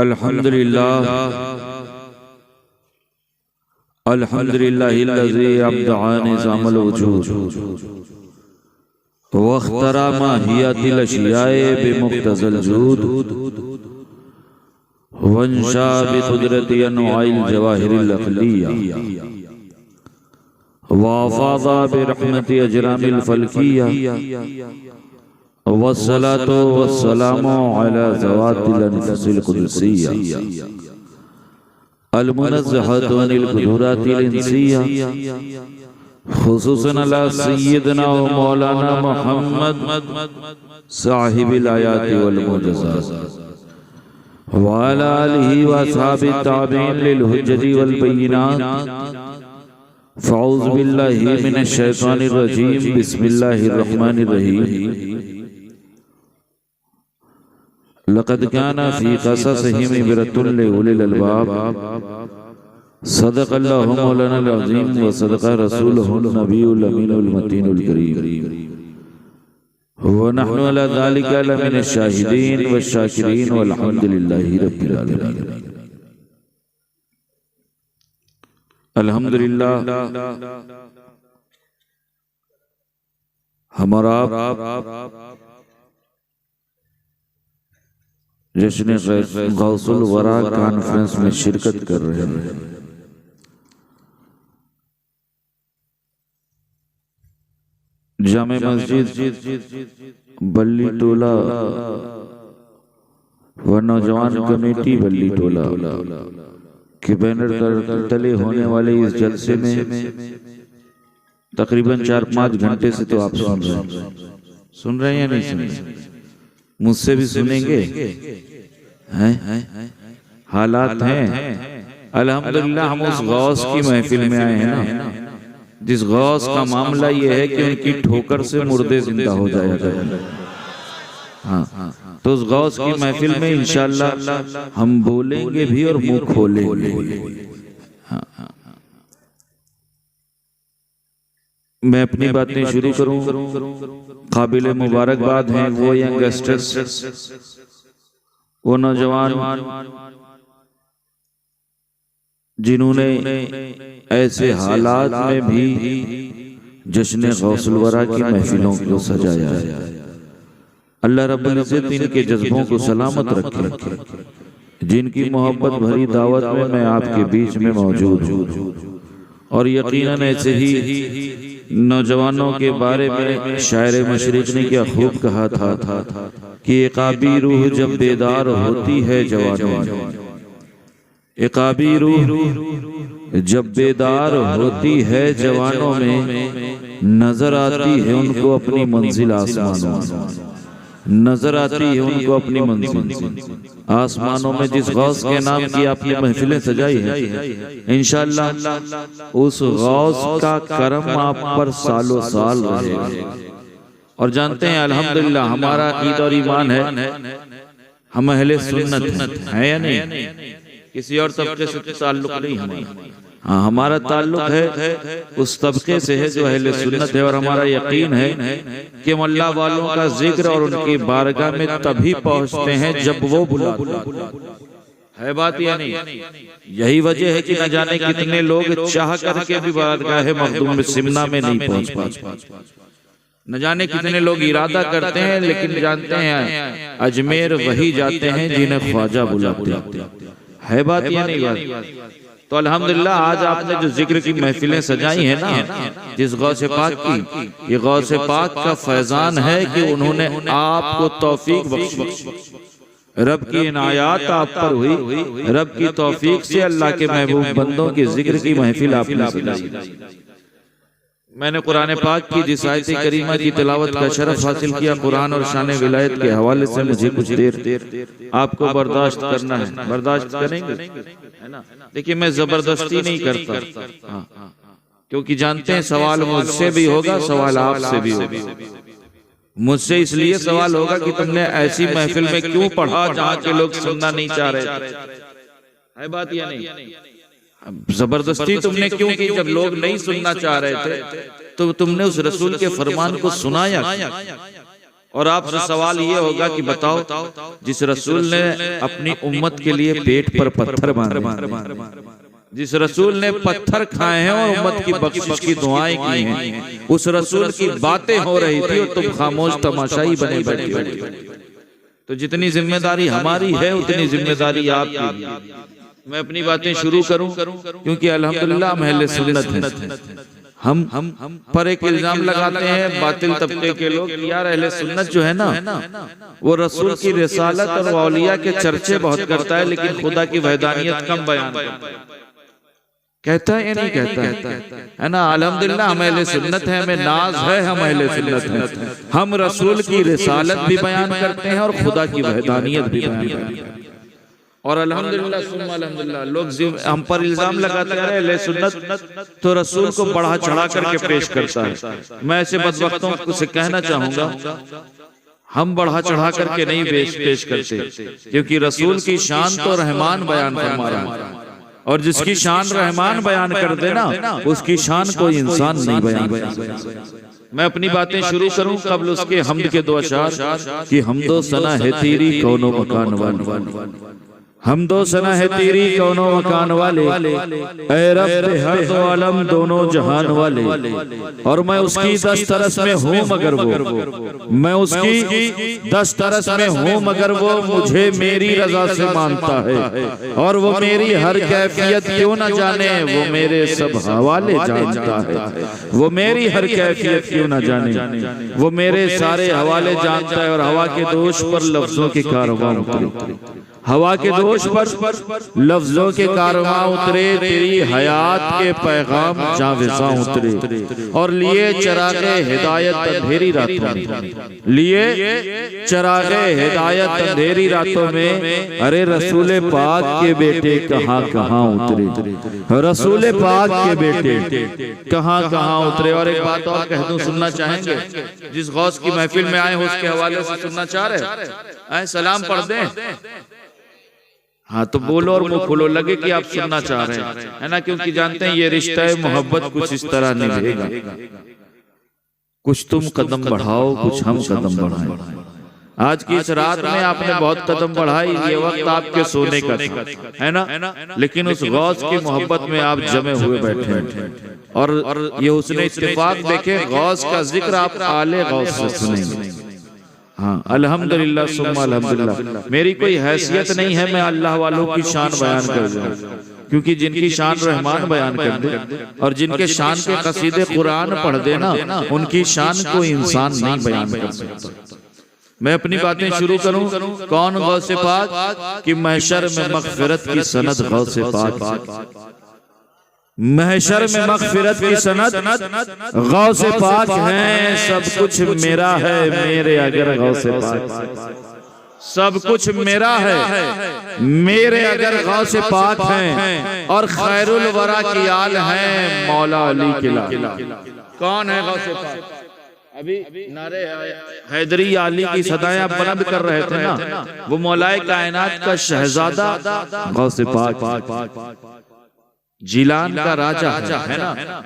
अल्हम्दुलिल्लाह अल्हम्दुलिल्लाहिल्लज़ी अब्दअ निज़ामल वजूद वख्तरा माहियतिल अशियाए बिमुक्तज़ल जूद वंशा बिकुदरति अन्वाइल जवाहिरिल अक़लिया वफ़ाज़ा बिरहमति अजरामिल फ़ल्किया वस्सलातु वस्सलामु अला ज़वातिल अनफ़ुसिल क़ुदसिया अल-मुनज़्ज़हतु अनिल कुदुरातिल इंसिया खुसूसन अला सय्यदना व मौलाना मुहम्मद साहिबिल आयाति वल मुअज़्ज़ज़ात व अला आलिहि व अस्हाबि ताबईन लिल हुज्जति वल बय्यिनात फ़अऊज़ु बिल्लाहि मिनश शैतानिर रजीम बिस्मिल्लाहिर रहमानिर रहीम लक़द काना फ़ी क़ससिहिम इबरतुन लिउलिल अलबाब सदक़ल्लाहु मौलानाल अज़ीम व सदक़ रसूलुहुन नबियुल अमीनुल मतीनुल करीम व नहनु अला ज़ालिका लमिनश शाहिदीन वश शाकिरीन वल्हम्दुलिल्लाहि रब्बिल आलमीन। अल्हम्दुलिल्लाह हमारा जश्न गौसुल वरा कॉन्फ्रेंस में शिरकत कर रहे हैं। जामे मस्जिद बल्ली टोला व नौजवान कमेटी बल्ली टोला के बैनर तले होने वाले इस जलसे में तकरीबन 4-5 घंटे से तो आप सुन रहे हैं या नहीं सुन रहे? मुझसे भी सुनेंगे हैं? हालात हैं। अल्हम्दुलिल्लाह हम उस गौस की महफिल में आए हैं ना, जिस गौस का मामला ये है कि उनकी ठोकर से मुर्दे जिंदा हो जाएगा। हाँ, तो उस गौस की महफिल में इंशाअल्लाह हम बोलेंगे भी और मुंह खोलेंगे। हाँ, मैं अपनी बातें शुरू करूं। काबिल मुबारकबाद हैं वो यंगस्टर्स, वो नौजवान जिन्होंने ऐसे हालात में भी जश्न गौसुल वरा की महफिलों को सजाया है। अल्लाह रब्बुल इज़्ज़त इनके जज्बों को सलामत रखे। जिनकी मोहब्बत भरी दावत में मैं आपके बीच में मौजूद हूँ और यकीनन ऐसे ही नौजवानों के बारे में शायर मशरिक ने क्या खूब कहा था कि इक़ाबी रूह जब बेदार होती है जवानों में, इक़ाबी रूह जब बेदार होती है जवानों में, नजर आती है उनको अपनी मंजिल आसमानों में, नजर आती है उनको अपनी मंजिल आसमानों में। जिस गौस के नाम की आपने महफिलें सजाई है, इंशाअल्लाह उस गौस का करम आप पर सालों साल रहेगा। और जानते हैं अल्हम्दुलिल्लाह हमारा ईद और ईमान है, हम अहले सुन्नत है या नहीं? किसी और तबके से ताल्लुक नहीं हमारा। हाँ, हमारा ताल्लुक है उस तबके से है जो अहले सुन्नत है। और हमारा यकीन है कि हम अल्लाह वालों का जिक्र और उनकी बारगाह में तभी पहुंचते हैं जब वो बुलाते है। बात या नहीं? यही वजह है कि न जाने कितने लोग चाह करके भी बारगाह मखदूम सिमना में नहीं पहुंच पाते। न जाने कितने लोग इरादा करते हैं लेकिन जानते हैं अजमेर वही जाते हैं जिन्हें ख्वाजा बुलाते है। बात या नहीं? बात तो अल्हम्दुलिल्लाह आज आपने जो जिक्र की महफिलें सजाई हैं ना, जिस गौसे पाक की, ये गौसे पाक का फैजान है कि उन्होंने आपको तौफीक बख्शी। रब की इनायात आप पर हुई, रब की तौफीक से अल्लाह के महबूब बंदों के जिक्र की महफिल आपने सजाई। मैंने कुरान पाक की जिस आयत करीमा की तिलावत का शरफ हासिल किया, कुरान और शान विलायत के हवाले से मुझे कुछ देर आपको बर्दाश्त करना है। बर्दाश्त करेंगे है ना? देखिए मैं जबरदस्ती नहीं करता, क्योंकि जानते हैं सवाल मुझसे भी होगा, सवाल आपसे भी होगा। मुझसे इसलिए सवाल होगा कि तुमने ऐसी महफिल में क्यों पढ़ा जहाँ के लोग सुनना नहीं चाह रहे थे। है बात या नहीं? जबरदस्ती तुमने क्यों की? जब लोग नहीं सुनना चाह रहे थे तो तुमने उस रसूल के फरमान को सुनाया और आपसे सवाल ये होगा कि बताओ, जिस रसूल ने अपनी उम्मत के लिए पेट पर पत्थर बांधे, जिस रसूल ने पत्थर खाए हैं और उम्मत की बख्शिश की दुआएं की हैं, उस रसूल की बातें हो रही थी और तुम खामोश तमाशाई बने बैठे हो। तो जितनी जिम्मेदारी हमारी है उतनी जिम्मेदारी आपकी भी। मैं अपनी बातें शुरू करूं क्योंकि अल्हम्दुलिल्लाह हम अहले सुन्नत हैं। हम पर एक इल्जाम लगाते हैं बातिल तबके के लोग, यार अहले सुन्नत जो है ना वो रसूल की रिसालत और औलिया के चर्चे बहुत करता है लेकिन खुदा की वहदानियत कम बयान करता है। कहता है या नहीं कहता है ना? अल्हम्दुलिल्लाह हम अहले सुन्नत हैं, हमें नाज है, हम अहले सुन्नत हैं। हम रसूल की रिसालत भी बयान करते हैं और खुदा की वहदानियत भी बयान करते हैं। और अल्हम्दुलिल्लाह सुम्मा अल्हम्दुलिल्लाह लोग हम पर इल्जाम लगाते हैं अहले सुन्नत तो रसूल को बढ़ा चढ़ा करके पेश करता है। मैं ऐसे बदबख्तों से कहना चाहूंगा, हम बढ़ा चढ़ा करके नहीं पेश करते, क्योंकि रसूल की शान तो रहमान बयान फरमा रहा है, और जिसकी शान रहमान बयान कर देना उसकी शान कोई इंसान नहीं बयान कर। मैं अपनी बातें शुरू करूं कबल उसके हमद के दो अशार कि हमदो सना है तेरी कौनो मकान वाले, हमदो सना है तेरी कौनो मकान वाले, ऐ रब हर दो आलम दोनों जहान वाले। और मैं उसकी दस तरस में हूँ मगर वो, मैं उसकी दस तरस में हूँ मगर वो मुझे मेरी रजा से मानता है। और वो मेरी हर कैफियत क्यों न जाने, वो मेरे सब हवाले जानता है। वो मेरी हर कैफियत क्यों न जाने, वो मेरे सारे हवाले जानता है। और हवा के दोष पर लफ्जों के कारवां उतरे, हवा के दोष पर लफ्जों के कारवां उतरे, तेरी हयात के पैगाम जाविज़ा उतरे। और लिए चरागे हिदायत अंधेरी रातों में, लिए चरागे हिदायत अंधेरी रातों में, अरे रसूल पाक के बेटे कहाँ कहाँ उतरे, रसूल पाक के बेटे कहाँ कहाँ उतरे। और एक बात और कह दूं, सुनना चाहेंगे? जिस गौस की महफिल में आए हो उसके हवाले से सुनना चाह रहे? सलाम पढ़ दें? हाँ तो बोलो और मुंह खोलो, लगे कि आप सुनना चाह रहे हैं, है ना? क्योंकि जानते हैं ये रिश्ता है मोहब्बत कुछ इस तरह निभेगा, कुछ तुम कदम बढ़ाओ कुछ हम कदम बढ़ाएं। आज की इस रात में आपने बहुत कदम बढ़ाई, ये वक्त आपके सोने का था, है ना? लेकिन उस गौस की मोहब्बत में आप जमे हुए बैठे हैं। और ये उसने इत्तेफाक देखे, गौस का जिक्र आप आले गौस से सुनेंगे। हाँ अल्हम्दुलिल्लाह सुम्मा अल्हम्दुलिल्लाह। मेरी कोई हैसियत नहीं है मैं अल्लाह वालों की शान बयान कर दूं, क्योंकि जिनकी शान रहमान बयान कर दे और जिनके शान के कसीदे कुरान पढ़ देना, उनकी शान कोई इंसान नहीं बयान कर सकता। मैं अपनी बातें शुरू करूं, कौन गौसे पाक कि महशर में मग़फ़िरत की सनद गौसे पाक, महशर में मग़फ़िरत की सनद गौसे पाक हैं। सब कुछ मेरा है मेरे अगर गौसे पाक, सब कुछ मेरा है मेरे अगर गौसे पाक हैं। और खैरुल वरा की आल हैं मौला अली के लाल। कौन है गौसे पाक? अभी नारे हैदरी आली की सदाएं आप बुलंद कर रहे थे ना, वो मौलाए कायनात का शहजादा गौसे पाक, जिलान का राजा है ना,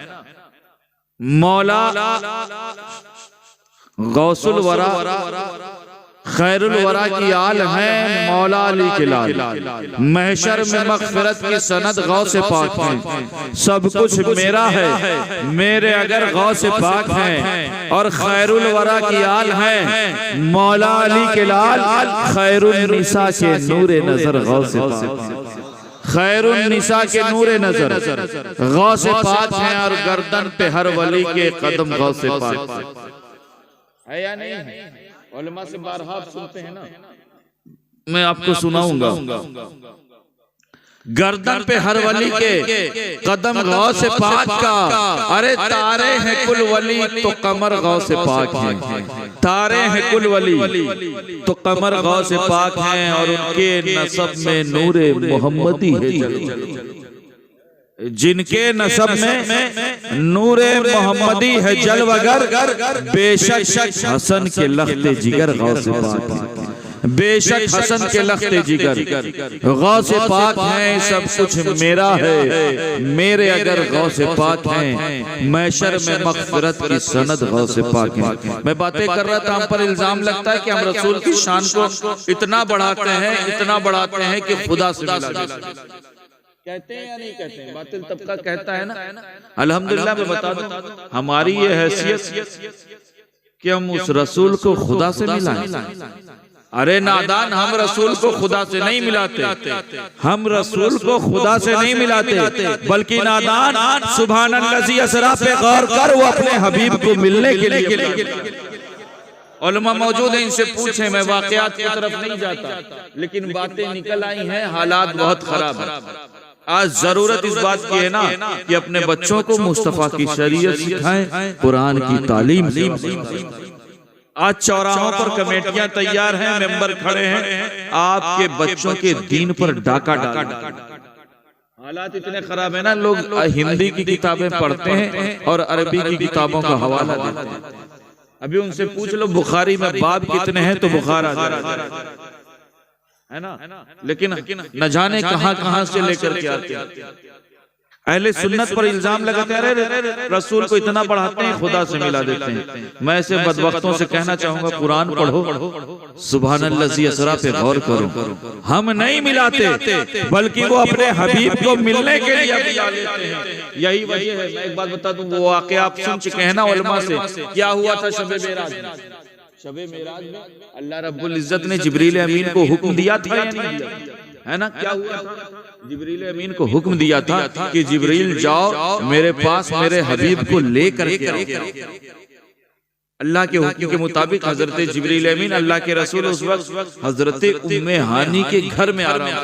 मौला गौसुल वरा खैरुल वरा की आल है मौला अली के लाल। महशर में मग़फ़िरत की सनद गौसे पाक है। सब कुछ मेरा है मेरे अगर गौसे पाक हैं। और खैरुल वरा की आल है मौला अली के लाल। खैरुल निसा के नूरे नजर गौसे पाक, खैरुल निसा के नूरे नजर गौसे पाक हैं। और गर्दन पे हर वली के कदम गौसे पाक है या नहीं है? उलमा से बारहा आप सुनते हैं ना, मैं आपको सुनाऊंगा। गर्दन पे हर वली के कदम गौसे पाक का। अरे तारे हैं कुल वली तो कमर गौसे पाक हैं, तारे हैं कुल वली तो कमर गौसे पाक हैं। और उनके नसब में नूरे मोहम्मदी है, जिनके नसब में नूरे मोहम्मदी है जलवगर। बेशक हसन के लख्ते जिगर गौसे पाक, बेशक हसन के लख्ते जिगर गौसे पाक हैं, सब कुछ मेरा है, मेरे अगर गौसे पाक हैं, मैशर में मग़फ़िरत की सनद गौसे पाक हैं। मैं बातें कर रहा था, हम पर इल्जाम लगता है कि हम रसूल की शान को इतना बढ़ाते हैं कि खुदा से मिला देते हैं। कहते हैं या नहीं कहते हैं? बातिल तबका कहता है ना। अल्हम्दुलिल्लाह मैं बता दूं, हमारी ये हैसियत कि हम उस रसूल को खुदा से मिलाएं। अरे नादान, हम रसूल को खुदा से नहीं मिलाते, हम रसूल को खुदा से नहीं मिलाते, बल्कि नादान सुभानल्लाज़ी असरा पे गौर कर, वो अपने हबीब को मिलने के लिए उलमा मौजूद है, इनसे पूछे। मैं वाकयात की तरफ नहीं जाता, लेकिन बातें निकल आई हैं, हालात बहुत खराब है। आज जरूरत इस बात की है ना कि अपने बच्चों को मुस्तफा की शरीयत सिखाएं, कुरान की तालीम सिखाएं। आज चौराहों पर कमेटियां तैयार हैं, मेंबर खड़े हैं, आपके बच्चों के दीन पर डाका डाल। हालात इतने खराब है ना, लोग हिंदी की किताबें पढ़ते हैं और अरबी की किताबों का हवाला देते हैं। अभी उनसे पूछ लो बुखारी में बाब कितने हैं तो बुखार आ जाए, है ना। लेकिन न जाने कहां से लेकर के आते हैं। अहले सुन्नत पर इल्जाम लगाते हैं, अरे रसूल को इतना बढ़ाते हैं, खुदा से मिला देते हैं। मैं ऐसे बदबख्तों से कहना चाहूंगा, कुरान पढ़ो, सुभानल्लाज़ी असरा पे गौर करो। हम नहीं मिलाते, बल्कि वो अपने हबीब को मिलने के लिए मिला लेते हैं। यही वजह है। मैं एक बात बता दूं, वो वाक़या आप सुन चुके हैं ना उलमा से। क्या हुआ था शबे मेराज में? शबे मेराज में अल्लाह रब्बुल इज्जत ने जिब्रील अमीन को हुक्म दिया था या नहीं दिया? है ना, क्या हुआ था? जिब्रील अमीन को हुक्म दिया था कि जिब्रील जाओ मेरे पास, मेरे हबीब को लेकर के आओ। अल्लाह के हुक्म के मुताबिक हजरत जिब्रील अमीन अल्लाह के रसूल उस वक्त हजरत उम्मे हानी के घर में आराम,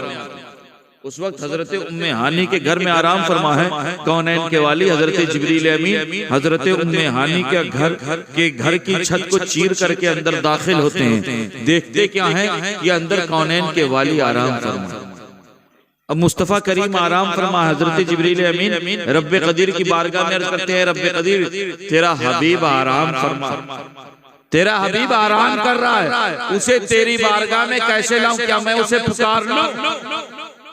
उस वक्त हजरत उम्मे हानी के घर में आराम फरमा है। कौनैन के वाली हजरत जिब्रील अमीन हजरत उम्मे हानी के घर की छत को चीर करके अंदर दाखिल होते हैं। देखते क्या है कि अंदर कौनैन के वाली आराम फरमा। अब मुस्तफ़ा करीम आराम फरमा, हजरत जिब्रील अमीन रब्बे कदीर की बारगाह में अर्ज़ करते हैं, रब्बे कदीर तेरा हबीब आराम फरमा, तेरा हबीब आराम कर रहा है, उसे तेरी बारगाह में कैसे लाऊं? क्या मैं उसे पुकार लूं?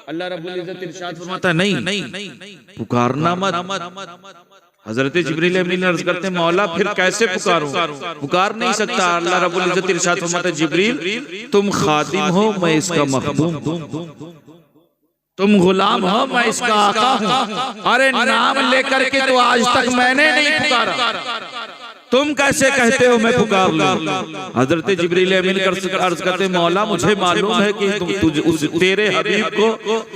अल्लाह रब्बुल इज्जत इरशाद फरमाता नहीं, पुकारना मत। हजरत जिब्रील अमीन अर्ज़ करते हैं, मौला फिर कैसे पुकारूं? पुकार नहीं सकता। अल्लाह रब्बुल इज्जत इरशाद फरमाता, जिब्रील तुम खादिम हो, मैं इसका मखदूम हूं, तुम गुलाम हो, मैं इसका आका हूं। अरे नाम लेकर के तो आज तक मैंने नहीं पुकारा, तुम कैसे कहते हो मैं पुकार लूं? हजरत जिब्रील अमीन अर्ज़ करते हैं, मौला मुझे मालूम है कि तेरे हबीब को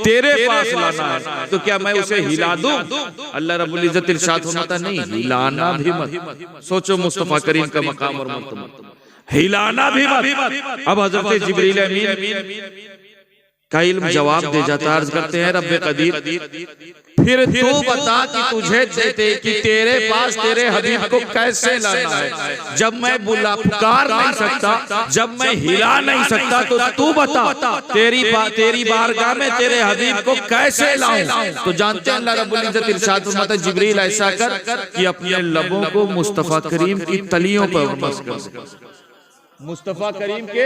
तेरे पास लाना है, तो क्या मैं उसे हिला दूं? अल्लाह रब्बुल इज्जत इरशाद फरमाता, नहीं, हिलाना भी मत। सोचो मुस्तफा करीम का मकाम और मर्तबा, हिलाना भी मत। अब हजरत जिब्रील अमीन का इल्म जवाब दे जाता है, अर्ज करते हैं, रब्बे कदीर फिर तू बता कि तुझे कि तेरे पास तेरे हबीब को कैसे लाना है? जब मैं पुकार नहीं सकता, जब मैं हिला नहीं सकता, तो तू बता तेरी बारगाह में तेरे हबीब को कैसे लाऊं? तो जानते हैं अल्लाह रब्बुल इज्जत इरशाद फरमाता है, जिब्रील ऐसा कर कि अपने लबों को मुस्तफा करीम की तलियों पर मस कर, मुस्तफा करीम के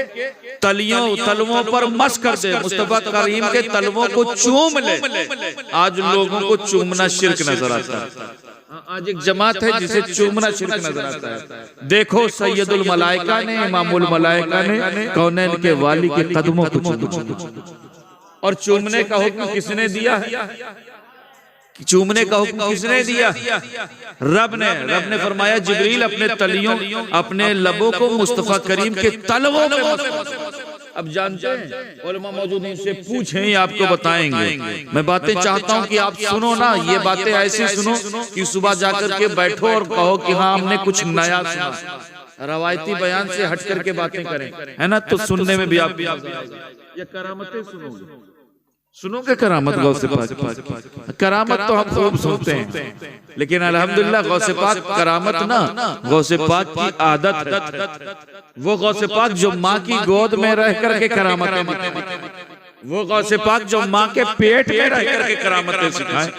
तलवों पर मस कर दे, मुस्तफा करीम के तलवों को चूम ले। आज लोगों को चूमना शिर्क नजर आता है। आज एक जमात है जिसे चूमना शिर्क नजर आता है। देखो सैयदुल मलाइका ने, इमामुल मलाइका ने कौनैन के वाली के कदमों को चूमा, और चूमने का हुक्म किसने दिया है? चूमने का हुक्म किसने दिया? रब ने फरमाया, जिब्रील अपने तलियों, अपने लबों को मुस्तफा करीम के तलवों पे मस। अब जानते हैं उलमा मौजूद हैं, इनसे पूछें, आपको बताएंगे। मैं बातें चाहता हूं कि आप सुनो ना, ये बातें ऐसी सुनो कि सुबह जाकर के बैठो और कहो कि हाँ हमने कुछ नया सुना। रवायती बयान से हट करके बातें करें, है ना, तो सुनने में भी आप ये करामतें सुनोगे, सुनोगे करामत गौसे पाक। करामत तो हम खूब सुनते हैं, लेकिन अल्हम्दुलिल्लाह गौसे पाक करामत ना, गौसे पाक की आदत है। वो गौसे पाक जो माँ की गोद में रह करके करामतें दिखाएं, वो गौसे पाक जो माँ के पेट में रह करके करामतें सिखाएं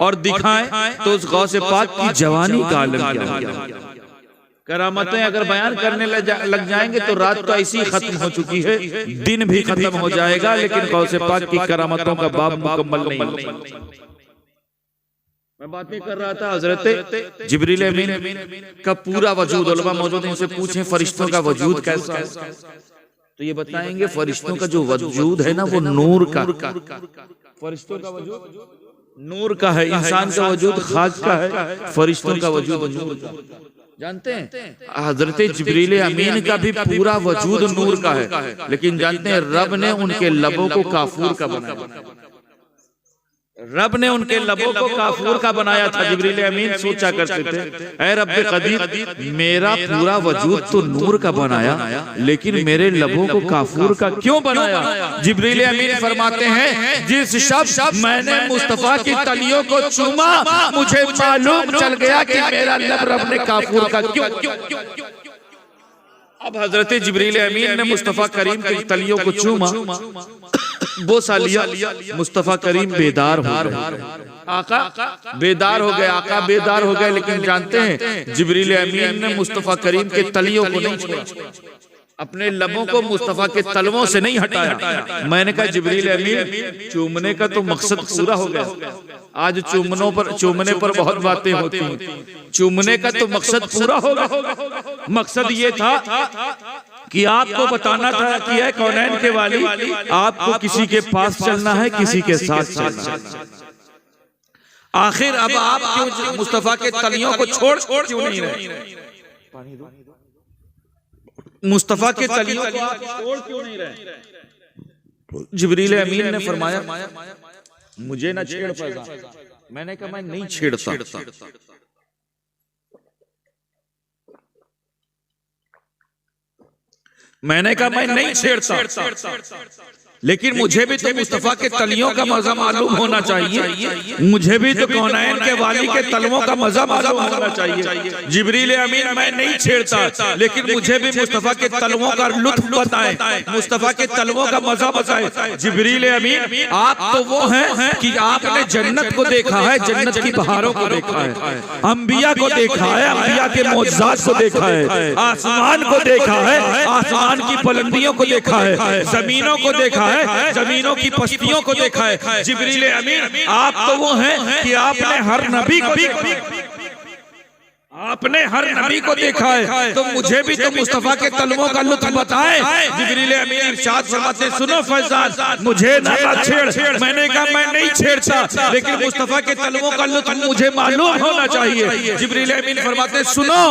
और दिखाएं, तो उस गौसे पाक की जवानी का आलम क्या है? करामतें अगर बयान करने लग जाएंगे तो रात तो ऐसी खत्म हो चुकी है, दिन भी खत्म हो जाएगा, लेकिन गौसे पाक की करामतों का बाब मुकम्मल नहीं होगा। मैं बात नहीं कर रहा था हजरत जिब्रील अमीन का पूरा वजूद, उलमा मौजूद हैं, इनसे पूछें फरिश्तों का वजूद कैसा है, तो ये बताएंगे फरिश्तों का जो वजूद है ना वो नूर का, फरिश्तों का वजूद नूर का है, इंसान का वजूद खाक का है, फरिश्तों का वजूद नूर का। जानते हैं हजरत जिब्रील अमीन का भी पूरा वजूद नूर का है, लेकिन जानते हैं रब ने उनके लबों को काफूर का बनाया, रब ने उनके लबों को काफूर का बनाया था। जिब्रील अमीन सोचा करते थे, ऐ रब कदीर मेरा पूरा वजूद तो नूर का बनाया, लेकिन मेरे लबों को काफूर का क्यों बनाया? जिब्रील अमीन फरमाते हैं, जिस शब्द मैंने मुस्तफा की तलियों को चूमा, मुझे मालूम चल गया कि मेरा लब रब ने काफूर का क्यों। अब हजरत जिब्रील अमीन ने मुस्तफा करीम की तलियों को चूमा, वो सालिया मुस्तफा करीम बेदार हो गए, आका बेदार हो गए, आका बेदार हो गए, लेकिन जानते हैं जिब्रील अमीन ने मुस्तफा करीम के तलियों को नहीं छोड़ा, अपने लबों को मुस्तफा के तलवों से नहीं हटाया। मैंने कहा जिब्रील अमीन चूमने का तो मकसद पूरा हो गया, आज चूमने पर बहुत बातें होती हैं, चूमने का तो मकसद पूरा होगा। मकसद ये था कि आपको बताना था कि है कौनैन के वाली, आपको किसी के पास चलना है, किसी के साथ चलना है। आखिर अब आप क्यों मुस्तफा के तलियों को छोड़ क्यों नहीं रहे? मुस्तफा के तलियों को आप छोड़ क्यों नहीं रहे? जिब्रील अमीन ने फरमाया, मुझे ना छेड़ पाएगा। मैंने कहा मैं नहीं छेड़ता, मैंने कहा मैं नहीं छेड़ता, लेकिन मुझे भी तो मुस्तफा के तलियों का मजा मालूम होना चाहिए, मुझे भी तो कौनैन के वाली के तलवों का मजा मालूम होना चाहिए। जिब्रील अमीन मैं नहीं छेड़ता, लेकिन मुझे भी मुस्तफा के तलवों का लुत्फ बताएं, मुस्तफा के तलवों का मजा बताएं। जिब्रील अमीन आप तो वो हैं कि आपने जन्नत को देखा है, जन्नत की बहारों को देखा है, अंबिया को देखा है, अंबिया के मौजज़ात को देखा है, आसमान को देखा है, आसमान की बुलंदियों को देखा है, जमीनों को देखा है, जमीनों की पश्तियों को देखा है। जिब्रील अमीन आप तो वो हैं कि आपने हर नबी को देखा है, तो मुझे भी तो मुस्तफा के तलवों का लुत्फ बताएं। जिब्रील अमीन इरशाद फरमाते, सुनो फैजान मुझे ना छेड़। मैंने कहा मैं नहीं छेड़ता, लेकिन मुस्तफा के तलवों का लुत्फ मुझे मालूम होना चाहिए। जिब्रील अमीन फरमाते, सुनो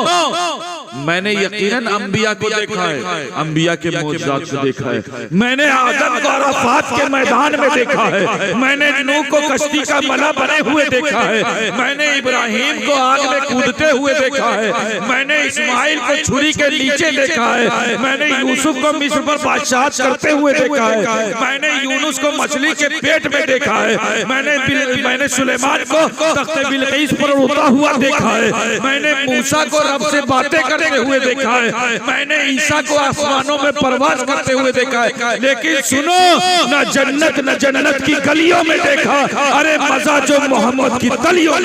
मैंने यकीनन अंबिया को देखा है, अंबिया के मौजज़ात को देखा है, मैंने आदम को अराफात के मैदान में देखा है, मैंने नूह को कश्ती का मला बने हुए देखा है, मैंने इब्राहिम को आग में कूदते हुए देखा है, मैंने इस्माइल को छुरी के नीचे देखा है, मैंने यूसुफ को मिस्र पर बादशाह करते हुए देखा है, मैंने यूनुस को मछली के पेट में देखा है, मैंने सुलेमान को तख्ते बिलकीस पर उड़ता हुआ देखा है, मैंने मूसा को रब से बातें करते हुए देखा है, मैंने ईसा को आसमानों में परवाज करते हुए देखा है, लेकिन सुनो न जन्नत की गलियों में देखा, अरे मजा जो मोहम्मद की तलियों।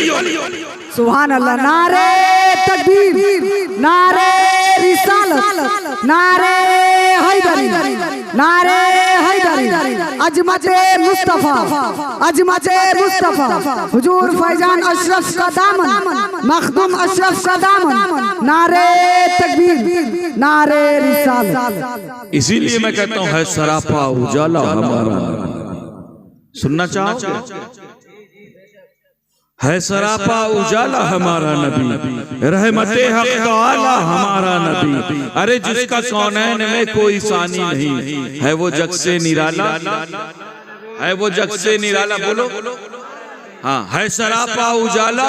सुभान अल्लाह। नारे तकबीर, नारे रिसालत, नारे हैदरी, नारे हैदरी, अजमते मुस्तफा, अजमते मुस्तफा, हुजूर फैजान अशरफ का दामन, मखदूम अशरफ का दामन, नारे तकबीर, नारे रिसालत। इसीलिए मैं कहता हूँ है सरापा उजाला हमारा। सुनना चाहोगे? है सरापा उजाला हमारा नबी, रहमते हक ताला हमारा नबी। अरे जिसका कौनैन में कोई सानी नहीं, है वो जग से निराला, है वो जग से निराला। बोलो हाँ, है सरापा उजाला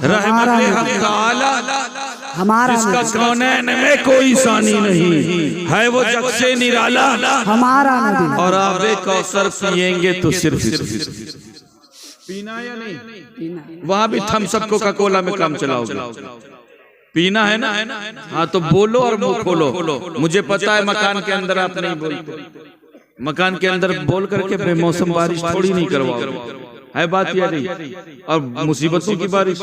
रहमते हक ताला हमारा, जिसका कौनैन में कोई सानी नहीं, है वो जग से निराला हमारा नबी। और आबे कौसर पिएंगे तो सिर्फ पीना या नहीं, वहां भी थम्स अप कोका कोला में काम चलाओगे, पीना है ना? हाँ तो बोलो और मुंह खोलो। मुझे पता है मकान के अंदर आप नहीं बोलते, मकान के अंदर बोल करके बेमौसम बारिश थोड़ी नहीं करवाओगे। है बात या नहीं? और मुसीबतों की बारिश,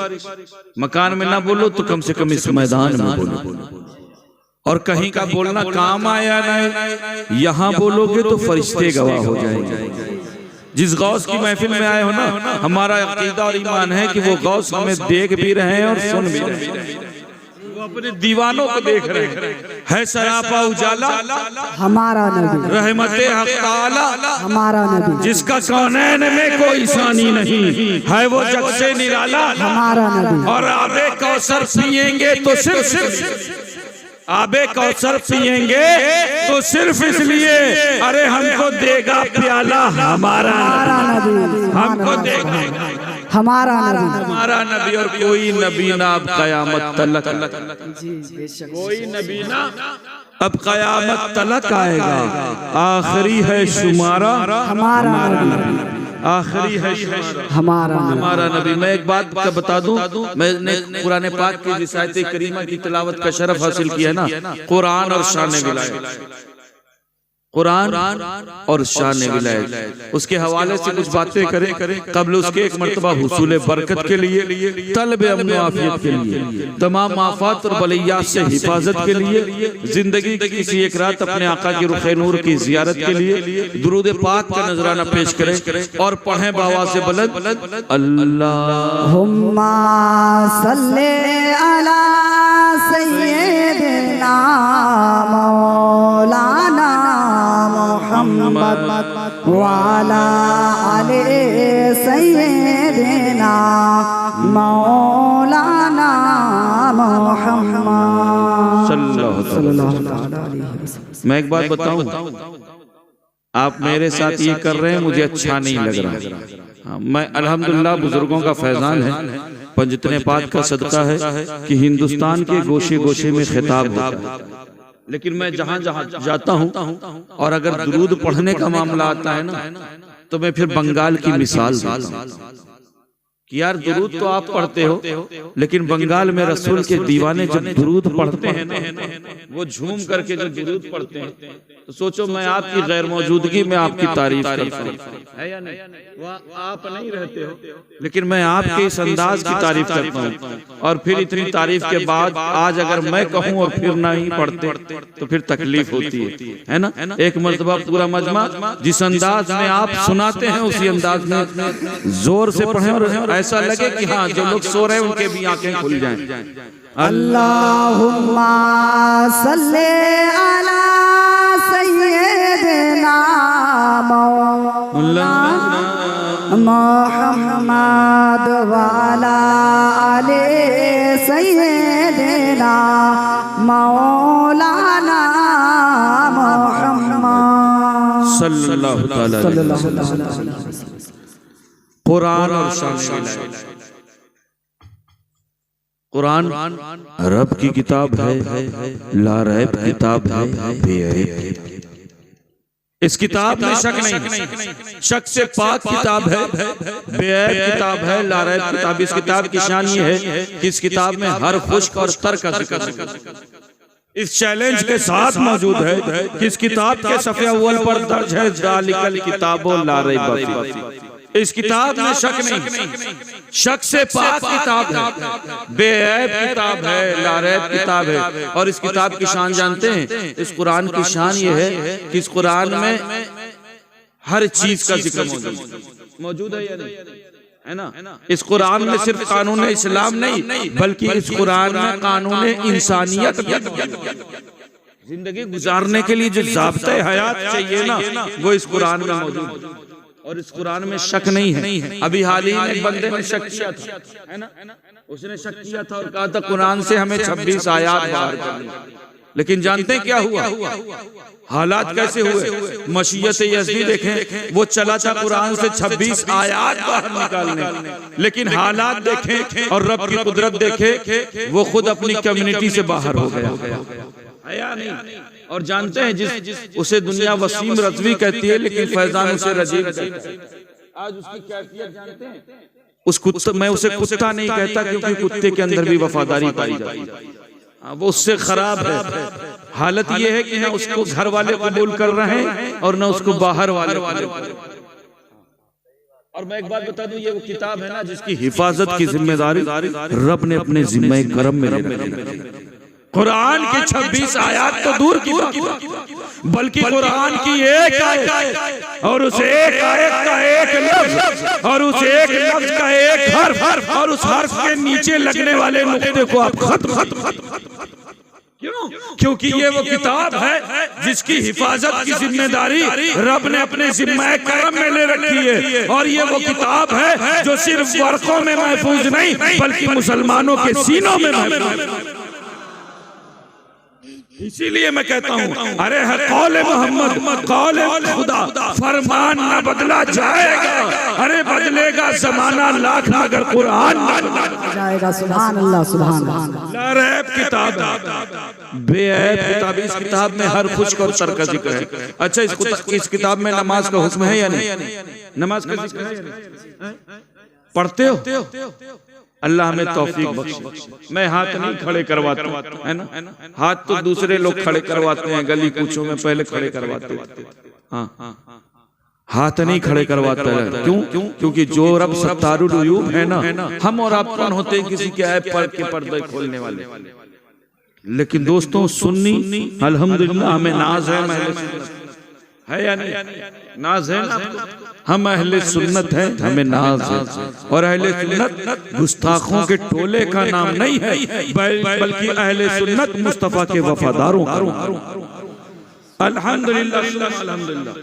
मकान में ना बोलो तो कम से कम इस मैदान में बोलो, और कहीं का बोलना काम आया नहीं, यहाँ बोलोगे तो फरिश्ते गवाह हो जाएंगे। जिस गौस की महफिल में आए हो ना, हमारा अकीदा और ईमान है कि वो गौस हमें देख भी रहे हैं और सुन भी रहे हैं, वो अपने दीवानों को देख रहे हैं। है सरापा उजाला हमारा नबी, रहमते हक ताला हमारा नबी, जिसका कौनैन में कोई सानी नहीं, है वो जग से निराला हमारा नबी। और आबे कौसर पिएंगे तो सिर्फ आबे कौसर पिएंगे तो सिर्फ इसलिए, अरे हमको देगा प्याला हमारा नबी, हमको देगा हमारा नबी, हमारा नबी। और कोई नबी ना अब कयामत तलक, कोई नबी ना अब कयामत तलक आएगा। आखिरी है शुमारा हमारा नबी, आखिरी है हमारा नबी। मैं एक बात का बता दूं, मैंने कुरान पाक की रिसायत करीमा की तिलावत का शरफ हासिल किया ना, कुरान और शान विलायत, कुरान और शान विलायत, उसके हवाले से कुछ बातें करें। कबल उसके एक मर्तबा हुसूल बरकत के लिए, तलब अमन आफियत के लिए, तमाम आफात और बलियात से हिफाजत के लिए, जिंदगी की किसी एक रात अपने आका की रुखे नूर की जियारत के लिए दुरूद पाक का नजराना पेश करें और पढ़ें बावाज़ बुलंद, अल्लाहुम्मा सल्ले अला सय्यिदना मौलाना मुहम्मद वाला आले सय्यिदना मौलाना मुहम्मद सल्लल्लाहु अलैहि वसल्लम। मैं एक बात बताऊं, आप मेरे साथ ये कर रहे हैं, मुझे अच्छा नहीं लग रहा। मैं अल्हम्दुलिल्लाह बुजुर्गों का फैजान है, पंजतने पाक का सदका है कि हिंदुस्तान के गोशे गोशे में खिताब होता है, लेकिन मैं जहाँ जहाँ जाता हूँ और अगर दुरूद पढ़ने का मामला आता है ना, तो मैं फिर बंगाल की मिसाल देता हूँ कि यार दुरूद तो आप पढ़ते हो, लेकिन बंगाल में रसूल के दीवाने जब दुरूद पढ़ते हैं ना, वो झूम करके जो दुरूद पढ़ते हैं, तो सोचो मैं आपकी गैर मौजूदगी में आपकी तारीफ करता हूँ, है या नहीं? आप नहीं रहते हो, लेकिन मैं आपके इस अंदाज की तारीफ करता हूँ। और फिर इतनी तारीफ के बाद आज अगर मैं कहूँ और फिर नहीं पढ़ते तो फिर तकलीफ होती है ना? एक मर्तबा पूरा मजमा जिस अंदाज में आप सुनाते हैं उसी अंदाज में जोर से पढ़ें और ऐसा लगे कि हाँ जो लोग सो रहे हैं उनके भी आंखें खुल जाएं। अल्लाहुम्मा सल्ले अला सय्यिदना मौलाना मुहम्मद वाला आले सय्यिदना मौलाना मुहम्मद सल्लल्लाहु अलैहि वसल्लम। कुरान और शान विलायत। कुरान रब की किताब है, लारैब किताब है, बेऐब। इस किताब में शक नहीं, शक से पाक किताब है, बेऐब किताब है, लारैब किताब। इस किताब की शान ये है कि इस किताब में हर खुश्क और तर का जिक्र इस चैलेंज के साथ मौजूद है कि इस किताब के सफ़े अव्वल पर दर्ज है ज़ालिकल किताबो ला रैब फीह। इस किताब में शक नहीं, शक से पाक किताब है, बेऐब किताब है, लारैब किताब है। और इस किताब की शान जानते हैं? इस कुरान की शान ये है कि इस कुरान में हर चीज का जिक्र मौजूद है या नहीं? है ना? इस कुरान में सिर्फ कानून इस्लाम नहीं, बल्कि इस कुरान में कानून इंसानियत, जिंदगी गुजारने के लिए जो ज़ाब्ते हयात चाहिए ना, वो इस कुरान में मौजूद है। और इस कुरान में शक नहीं है। अभी हाल ही में एक बंदे ने शक किया था, है ना? उसने शक किया था और कहा था कुरान से हमें 26 आयात बाहर करनी। लेकिन जानते हैं क्या हुआ? हालात कैसे हुए? मशीयत यज़दी देखें, वो चला था कुरान से 26 आयात बाहर निकालने, लेकिन हालात देखें और रब की कुदरत देखें, वो खुद अपनी कम्युनिटी से बाहर हो गया। आया नहीं? और जानते हैं जिस उसे दुनिया वसीम रज़वी कहती है, लेकिन फैजान उसे रजीब कहता है। आज उसकी कैफियत जानते हैं? उस कुत्ते, मैं उसे कुत्ता नहीं कहता क्योंकि कुत्ते के अंदर भी वफादारी पाई जाती है, वो उससे खराब है। हालत ये है कि ना उसको घर वाले कबूल कर रहे हैं और ना उसको बाहर वाले। और मैं एक बात बता दूं, ये वो किताब है ना जिसकी हिफाजत की जिम्मेदारी रब ने अपने जिम्मे करम में ले रखी है। कुरान की 26 आयत तो दूर की बात, बल्कि कुरान की एक आयत और उस एक आयत का एक लफ्ज और उस एक लफ्ज का एक हर्फ और उस हर्फ के नीचे लगने वाले नुक्ते को आप खत्म। क्यों? क्योंकि ये वो किताब है जिसकी हिफाजत की जिम्मेदारी रब ने अपने जिम्मे करम में ले रखी है। और ये वो किताब है जो सिर्फ वर्कों में महफूज नहीं बल्कि मुसलमानों के सीनों में महफूज है। इसीलिए मैं कहता हूँ, अरे है कौले मोहम्मद कौले खुदा, फरमान न बदला जाएगा, अरे बदलेगा जमाना लाख मगर कुरान जाएगा। सुभान अल्लाह, सुभान अल्लाह। लारैब किताब है, बेऐब किताब। इस किताब में हर खुश्क और तर का जिक्र है। अच्छा, इस किताब में नमाज का हुक्म है या नहीं? नमाज का जिक्र है या नहीं? पढ़ते हो? अल्लाह हमें तौफीक बख्शे। मैं हाथ नहीं खड़े करवाता हूं, है ना? हाथ तो दूसरे लोग खड़े करवाते हैं, गली कूचों में पहले खड़े करवाते हैं। हाँ, हाथ नहीं खड़े करवाता है। क्यों? क्योंकि जो रब सत्तारुल उयूब है ना, हम और आप कौन होते हैं किसी के ऐब पर के पर्दे खोलने वाले? लेकिन दोस्तों, सुन्नी अल्हम्दुलिल्लाह हमें नाज है या नहीं? नाज है ना? हम अहले सुन्नत हैं, हमें नाज है। और अहले सुन्नत गुस्ताखों के टोले का नाम नहीं है, बल्कि अहले सुन्नत मुस्तफा के वफादारों का। अल्हम्दुलिल्लाह, अल्हम्दुलिल्लाह।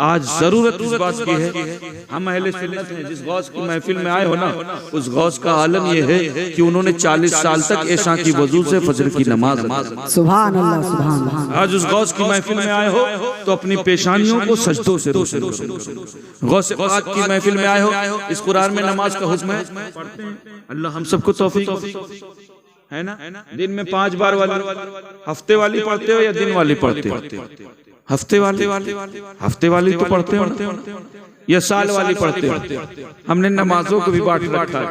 आज जरूरत इस बात की है, हम अहले सुन्नत हैं। जिस गौस की महफिल में आए हो ना, उस गौस का आलम यह है कि उन्होंने 40 साल तक ऐशा की वजू से फजर की नमाज। सुभान अल्लाह, सुभान अल्लाह। आज उस गौस की महफिल में आए हो तो अपनी पेशानियों को सजदों से रोशन करो। गौस पाक की महफिल में आए हो, इस कुरान में नमाज का हुक्म है। अल्लाह हम सबको तौफीक है ना? दिन में 5 बार वाली, हफ्ते वाली पढ़ते हो या दिन वाली पढ़ते हो? हफ्ते वाली तो पढ़ते हो या साल वाली पढ़ते हो? हमने नमाजों को भी बांट रखा है,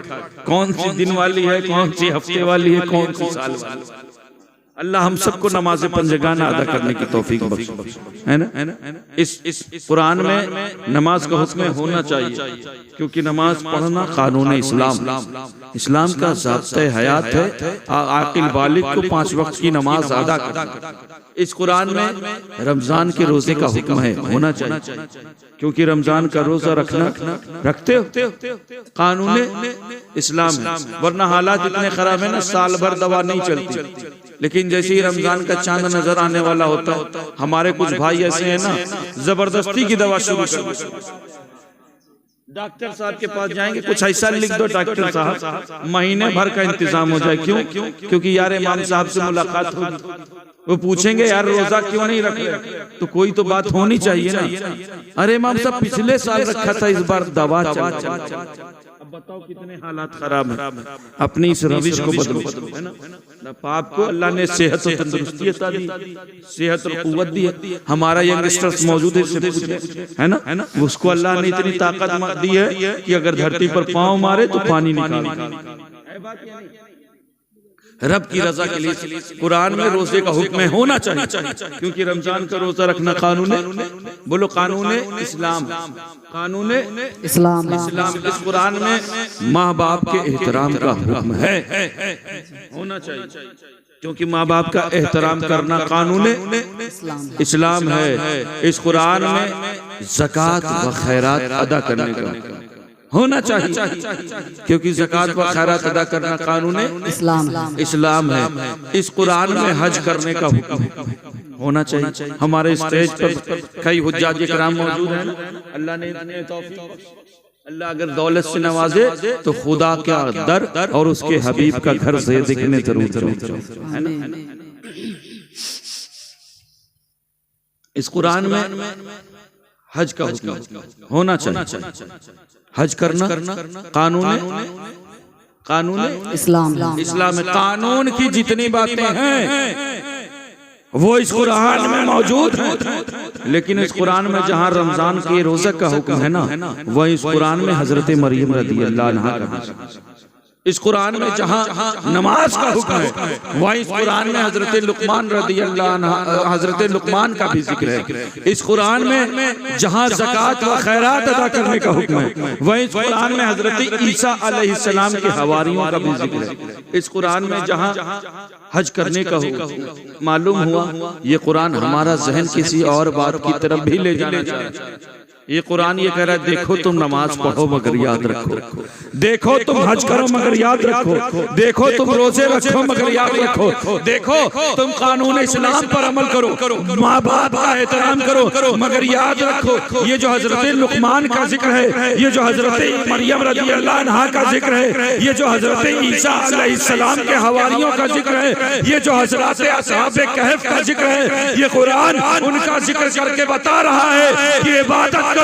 कौन सी दिन वाली है, कौन सी हफ्ते वाली है, कौन सी साल वाली। अल्लाह हम सबको नमाज पंजगाना अदा करने की तौफीक बख्शे, है ना? इस कुरान में नमाज का हुक्म होना चाहिए, क्योंकि नमाज पढ़ना कानून इस्लाम का ज़ाब्ता हयात है। आकिल बालिग को 5 वक्त की नमाज अदा करना। इस कुरान में रमजान के रोजे का हुक्म है, होना चाहिए, क्योंकि रमजान का रोजा रखते हो, कानून इस्लाम है। वरना हालात इतने खराब है ना, साल भर दवा नहीं चलती, लेकिन जैसे ही रमजान का चांद नजर आने वाला होता है, हमारे कुछ भाई ऐसे हैं ना, जबरदस्ती की दवा शुरू कर। डॉक्टर साहब के पास जाएंगे, कुछ ऐसा लिख दो डॉक्टर साहब, महीने भर का इंतजाम हो जाए। क्यों? क्योंकि यार इमाम साहब से मुलाकात होगी, वो पूछेंगे यार रोजा क्यों नहीं रख रहे? तो कोई तो बात होनी चाहिए ना। अरे इमाम साहब पिछले साल रखा था, इस बार दवा चल। अब बताओ कितने हालात खराब हैं। अपनी इस रविश को बदलो, है ना? पाप को अल्लाह ने सेहत और तंदुरुस्ती अता दी, सेहत और कुव्वत दी है। हमारा यंगस्टर्स मौजूद है, इससे पूछे, है ना? उसको अल्लाह ने इतनी ताकत दी है कि अगर धरती पर पांव मारे तो पानी निकाले। रब की रजा के लिए कुरान में रोजे का हुक्म होना चाहिए, क्योंकि रमजान का रोजा रखना कानून है। बोलो कानून इस्लाम, कानून इस्लाम। इस कुरान में माँ बाप के एहतराम का हुक्म है, होना चाहिए, क्योंकि माँ बाप का एहतराम करना कानून इस्लाम है। इस कुरान में ज़कात व खैरात अदा करने का होना चाहिए, क्योंकि ज़कात व खैरात अदा करना कानून इस्लाम है। इस कुरान में हज करने का हुक्म होना चाहिए। हमारे स्टेज पर कई हुज्जाज इकराम मौजूद हैं, अल्लाह ने इतने तौफीक, अल्लाह अगर दौलत से नवाजे तो खुदा का दर और उसके हबीब का घर से दिखने जरूर जाओ, है ना? इस कुरान में हज का हुक्म होना चाहिए। हज करना कानून इस्लाम में कानून की जितनी बातें हैं वो इस कुरान में मौजूद हैं। लेकिन इस कुरान में जहां रमजान के रोजे का हुक्म है ना, वह इस कुरान में हजरत मरियम रज़ी अल्लाह अन्हा का इस कुरान में जहां नमाज का हुक्म है वहीं इस कुरान में हजरत लुकमान रदियल्लाहु अन्हु हजरत लुकमान का भी जिक्र है। इस कुरान में जहां ज़कात व खैरात अदा करने का हुक्म है वहीं इस कुरान में हजरत ईसा अलैहिस्सलाम के हवारियों का भी जिक्र है। इस कुरान में जहां हज करने का हुक्म, मालूम हुआ ये कुरान हमारा जहन किसी और बात की तरफ भी ले जाना चाहता है। ये कुरान ये कह रहा है देखो तुम नमाज पढ़ो मगर याद रखो, देखो तुम हज करो मगर याद रखो, देखो तुम रोजे रखो मगर याद रखो, देखो तुम कानून इस्लाम पर अमल करो, माँ बाप का एहतराम करो मगर याद रखो ये जो हजरत लुकमान का जिक्र है, ये जो हजरत मरियम रज़ियल्लाहु अन्हा का जिक्र है, ये जो हजरत ईसा अलैहिस्सलाम के हवारियों का जिक्र है, ये जो हजरत असहाबे कहफ का जिक्र है, ये कुरान उनका जिक्र करके बता रहा है कि इबादत करो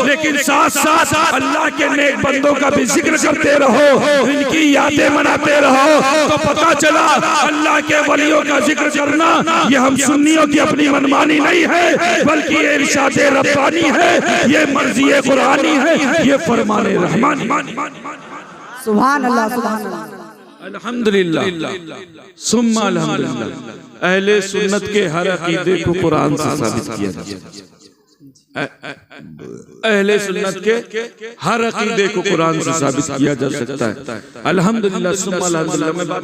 लेकिन साथ साथ अल्लाह के नेक बंदों का भी जिक्र करते रहो, इनकी यादें मनाते रहो। तो पता चला अल्लाह के वलियों का जिक्र करना ये हम सुन्नियों की अपनी मनमानी नहीं है बल्कि ये इरशाद रब्बानी है, ये मर्जी कुरानी है, ये फरमाने रहमानी। सुभान अल्लाह सुभान अल्लाह अल्हम्दुलिल्लाह सुम्मा अल्हम्दुलिल्लाह। अहले सुन्नत के हर अकीदे को कुरान से साबित किया जाता है। अहले सुन्नत के हर अकीदे को कुरान से साबित किया जा सकता है। अल्हम्दुलिल्लाह सुम्मा अल्हम्दुलिल्लाह। मैं बात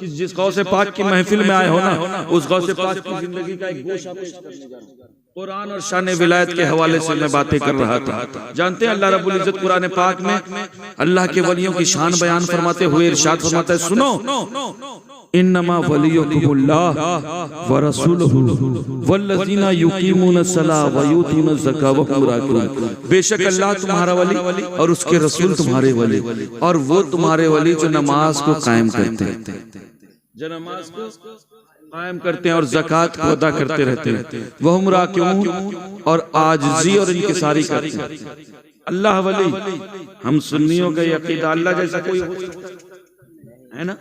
कि जिस गौसे पाक की महफिल में आए हो ना, उस गौसे पाक की जिंदगी का एक गोशा पेश करने जा रहा हूं। कुरान और शान विलायत के हवाले से मैं बातें कर रहा था। जानते हैं अल्लाह रब्बुल इज्जत कुरान पाक में अल्लाह के वलियों की शान बयान फरमाते हुए इरशाद फरमाता है, सुनो इन्नमा वलियुकुमुल्लाह व रसूलुहु वल्लज़ीना युकीमूनस्सलाह व यूतूनज़ ज़कात व हुम राकिऊन। बेशक अल्लाह तुम्हारा वली और उसके रसूल तुम्हारे वली और वो तुम्हारे वली जो नमाज को कायम करते हैं, जो नमाज को कायम करते हैं और ज़कात को अदा करते रहते हैं, व हुम राकिऊन और आजिज़ी और इनकिसारी करते हैं। अल्लाह वली, हम सुन्नियों का अकीदा अल्लाह जैसा कोई है ना,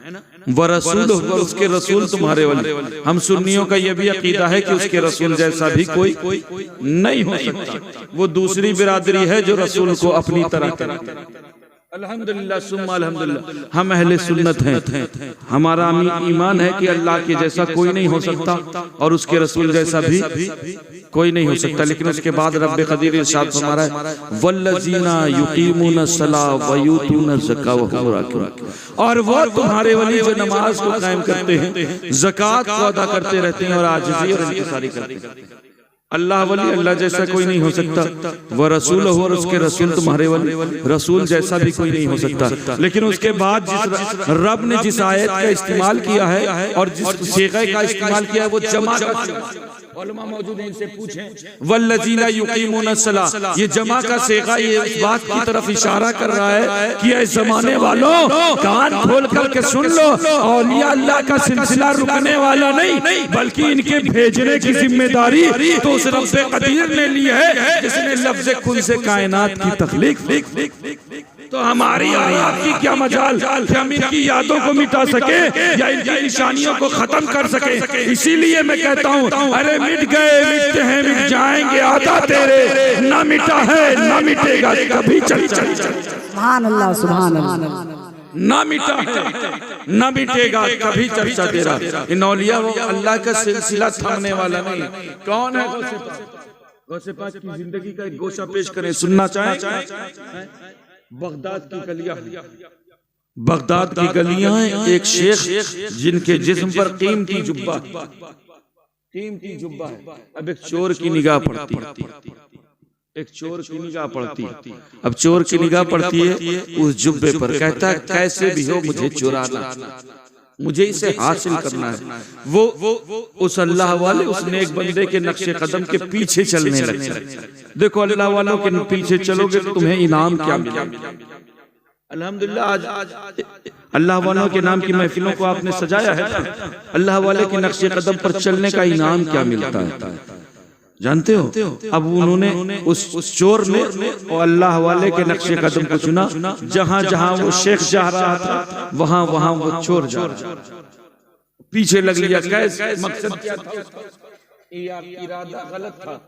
व रसूल और उसके रसूल तुम्हारे वाले। हम सुन्नियों का यह भी अकीदा है कि उसके रसूल जैसा भी कोई नहीं हो सकता। वो दूसरी बिरादरी है जो रसूल को अपनी तरह करती है। अल्हम्दुलिल्लाह सुम्मा अल्हम्दुलिल्लाह। हम अहले सुन्नत हैं, हमारा ईमान है कि अल्लाह के जैसा कोई नहीं हो सकता और उसके रसूल जैसा भी कोई नहीं हो सकता। लेकिन उसके बाद रब्बे क़दीर इरशाद फरमा रहा है, वल्लज़ीना युकीमूनस्सलाह व यूतूनज़ ज़कात व हुम राकिऊन। और वो तुम्हारे वली जो नमाज को कायम करते हैं, ज़कात को अदा करते रहते हैं और आजिज़ी और इनकिसारी करते हैं। अल्लाह वली, अल्लाह जैसा कोई नहीं हो सकता। वह रसूल हो और उसके रसूल तुम्हारे वली, रसूल जैसा भी कोई नहीं हो सकता। लेकिन उसके बाद जिस रब ने जिस आयत का इस्तेमाल किया है और जिस सीग़ा का इस्तेमाल किया है वो जमा का उलमा मौजूद हैं, इनसे पूछें। वल्लज़ीना युकीमूनस्सलाह, ये जमा का सीग़ा ये इस बात की तरफ इशारा कर रहा है कि इस जमाने वालों कान खोल करके सुन लो, औलिया अल्लाह का सिलसिला रुकने वाला नहीं बल्कि इनके भेजने की जिम्मेदारी तो उस रब्बे क़दीर ने ली है जिसने लफ्ज़ कुन से कायनात की तख्लीक। तो हमारी और आपकी क्या मजाल कि हम इनकी यादों को मिटा सके या इनकी निशानियों को खत्म कर सके। इसीलिए मैं कहता हूँ, अरे मिट गए, मिटते हैं, मिट जाएंगे, आता तेरे ना मिटा है ना मिटेगा कभी। चल सुभान अल्लाह सुभान अल्लाह। ना मिटा है ना मिटेगा कभी चर्चा तेरा। इन औलिया अल्लाह का सिलसिला थमने वाला नहीं। कौन है गौसे पाक की जिंदगी का एक गोशा पेश करें, सुनना चाहें। बगदाद की गलियां, बगदाद की गलियां, एक शेख जिनके जिस्म पर कीमती जुब्बा है। अब एक चोर की निगाह पड़ती है, एक चोर की निगाह पड़ती है। अब चोर की निगाह पड़ती है उस जुब्बे पर, कहता है कैसे भी हो मुझे चुराना, मुझे इसे हासिल करना है। वो उस अल्लाह वाले, उस नेक बंदे के नक्शे कदम के पीछे चलने लगे। देखो अल्लाह वालों के पीछे चलोगे तो तुम्हें इनाम क्या मिलेगा। अल्हम्दुलिल्लाह आज अल्लाह वालों के नाम की महफिलों को आपने सजाया है। अल्लाह वाले के नक्शे कदम पर चलने का इनाम क्या मिलता है जानते हो। अब उन्होंने उस चोर ने और अल्लाह वाले के नक्शे कदम को चुना। जहां जहां वो शेख जा रहा था वहां वहां वो चोर जा रहा, पीछे लग लिया। कैसे मकसद क्या था, इरादा गलत था।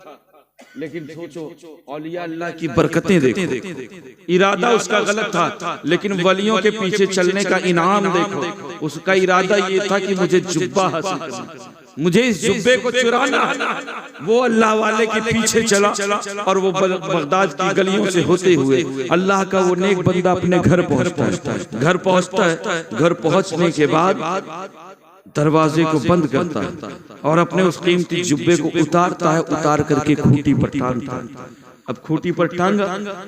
लेकिन सोचो औलिया अल्लाह की बरकतें देखो, इरादा उसका गलत था लेकिन वलियों के पीछे चलने का इनाम देखो। उसका इरादा ये था कि मुझे जुब्बा हासिल करना, मुझे इस जुब्बे को चुराना। वो अल्लाह वाले के पीछे चला और वो बगदाद की गलियों से होते हुए अल्लाह का वो नेक बंदा अपने घर पहुंचता है। घर पहुंचने के बाद दरवाजे को बंद करता है और अपने उस कीमती जुब्बे को उतारता है, उतार करके खूंटी पर टांगता है। अब खूंटी पर टांगा,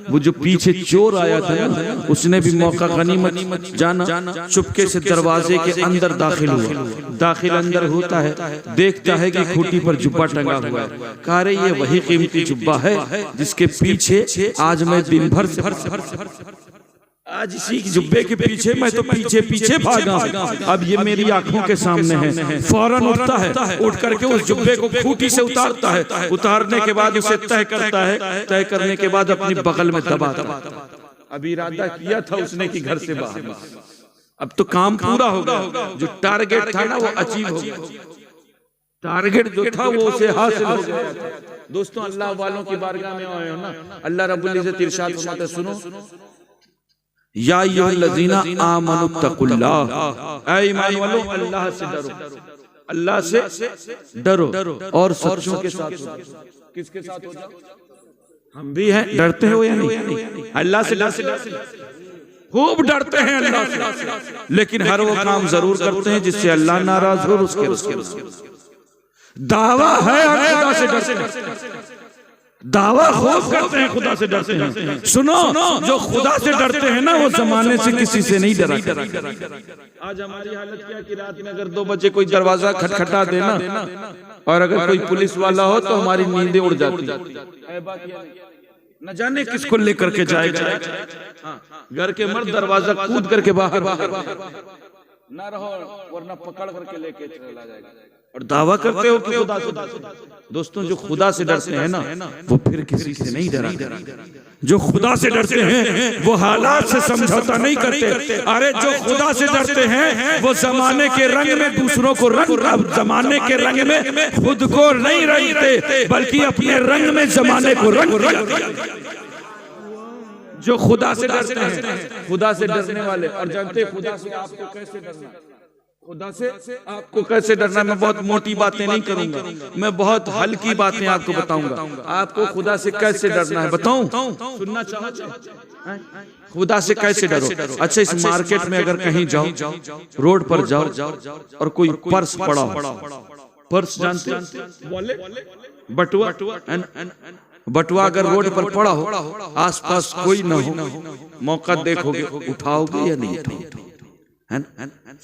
वो जो पीछे चोर आया था ना, उसने भी मौका गनीमत जाना, चुपके से दरवाजे के अंदर दाखिल हुआ। दाखिल अंदर होता है, देखता है कि खूंटी पर जुब्बा टंगा हुआ है। कहा रे ये वही कीमती जुब्बा है जिसके पीछे आज मैं दिन भर आज इसी जुब्बे के पीछे मैं तो पीछे भागा। अब ये मेरी आंखों के सामने है। फौरन उठता है, उठ करके उस जुब्बे को खूंटी से उतारता है। उतारने के बाद उसे तय करता है, तय करने के बाद अपनी बगल में दबाता है। अब इरादा किया था उसने कि घर से बाहर, अब तो काम पूरा हो गया। जो टारगेट था ना वो अचीव हो गया। टारगेट जो था वो उसे हासिल हो गया। दोस्तों अल्लाह वालों की बारगाह में आए हो ना, अल्लाह रब्बुल इज्जत इरशाद फरमाता है, सुनो या अय्युहल्लज़ीना आमनुत्तकुल्लाह, ऐ ईमान वालों अल्लाह से डरो, अल्लाह से डरो और सच्चों के साथ हो। किसके साथ हो जाओ? हम भी हैं, डरते हो या नहीं? अल्लाह से खूब डरते हैं अल्लाह से, लेकिन हर वो काम जरूर करते हैं जिससे अल्लाह नाराज हो। उसके दावा है खुदा से डरते, दावा खूब करते हैं खुदा से डरते हैं। सुनो, जो खुदा से डरते हैं ना वो जमाने से किसी से नहीं डरा। आज हमारी हालत क्या कि रात में अगर 2 बजे कोई दरवाजा खटखटा देना और अगर कोई पुलिस वाला हो तो हमारी नींदें उड़ जाती है। न जाने किसको लेकर के जाएगा। घर के मर्द दरवाजा कूद करके बाहर ना रहो वरना पकड़ करके लेके चला जाएगा। और दावा करते हो कि खुदा से। दोस्तों जो खुदा से डरते हैं ना वो फिर किसी से नहीं डरा। जो खुदा से डरते हैं वो हालात से समझौता नहीं करते। अरे जो खुदा से डरते हैं वो जमाने के रंग में दूसरों को अब जमाने के रंग में खुद को नहीं रंगते बल्कि अपने रंग में जमाने को रंग। जो खुदा से डरते हैं, खुदा से डरने वाले, और जानते हैं खुदा से आपको कैसे डरना है? खुदा से आपको कैसे डरना है? मैं बहुत मोटी बातें नहीं करूंगा, मैं बहुत हल्की बातें आपको बताऊंगा। आपको खुदा से कैसे डरना है बताऊं? सुनना चाहते हैं? खुदा से कैसे डरो? अच्छा, इस मार्केट में अगर कहीं जाओ, रोड पर जाओ और कोई पर्स पड़ा हो, पर्स जानते, बटुआ अगर रोड पर पड़ा हो, आसपास कोई न हो, मौका देखोगे, उठाओगे या नहीं उठाओगे?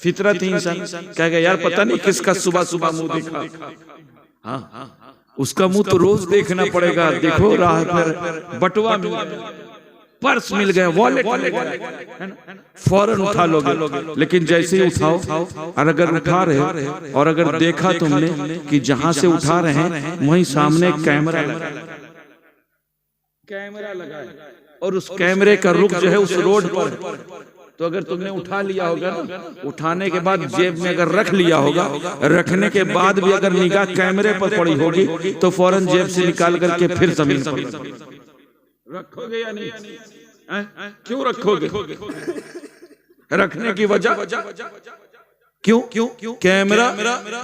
फितरत ही इंसान कहेगा यार पता नहीं किसका सुबह सुबह मुंह देखा। हाँ, उसका मुंह तो रोज देखना पड़ेगा। देखो राह पर बटुआ मिल गया, पर्स मिल गया, वॉलेट फौरन उठा लोगे। लेकिन जैसे ही उठाओ और अगर उठा रहे और अगर देखा तुमने कि जहां से उठा रहे हैं वहीं सामने कैमरा लगा है और उस कैमरे का रुख जो है उस रोड पर, तो अगर तुमने उठा लिया होगा ना, उठाने के बाद जेब में अगर रख लिया होगा, रखने के बाद भी अगर निगाह कैमरे पर पड़ी होगी तो फौरन जेब से निकाल करके फिर जमीन पर रखोगे या नहीं? क्यों रखोगे? रखने की वजह क्यों? कैमरा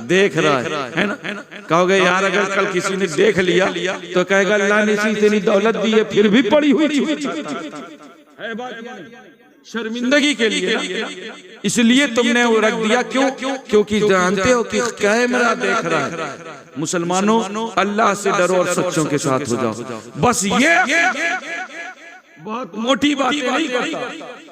देख रहा है ना? कहोगे यार अगर कल किसी ने देख लिया तो कहेगा अल्लाह ने इतनी दौलत दी है फिर भी पड़ी हुई है बात शर्मिंदगी के लिए, इसलिए तुमने वो रख दिया। क्योंकि जानते हो कि कैमरा देख रहा है। मुसलमानों अल्लाह से डरो और सच्चों के साथ हो जाओ। बस ये बहुत मोटी बातें नहीं करता,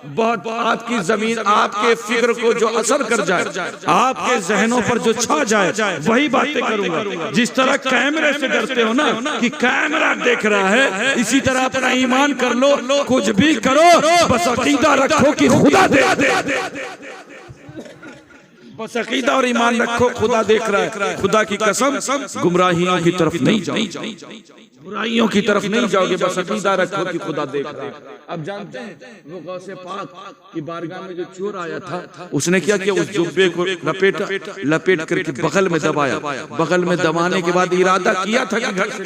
बहुत आपकी जमीन आपके फिक्र को जो असर कर जाए, आपके जहनों पर जो छा जाए वही बातें करूंगा। जिस तरह कैमरे से डरते हो ना कि कैमरा देख रहा है, इसी तरह अपना ईमान कर लो, कुछ भी करो बस अकीदा रखो कि खुदा दे। बस अकीदा और ईमान रखो, खुदा देख रहा है। खुदा की कसम गुमराहियों की तरफ नहीं जाओ, बुराइयों की तरफ नहीं जाओगे, बस अकीदा रखो कि खुदा देख रहा है। अब जानते हैं वो गौसे पाक की बारगाह में जो चोर आया था, उसने क्या किया? उस जुब्बे को लपेट करके बगल में दबाया। बगल में दबाने के बाद इरादा किया था कि घर से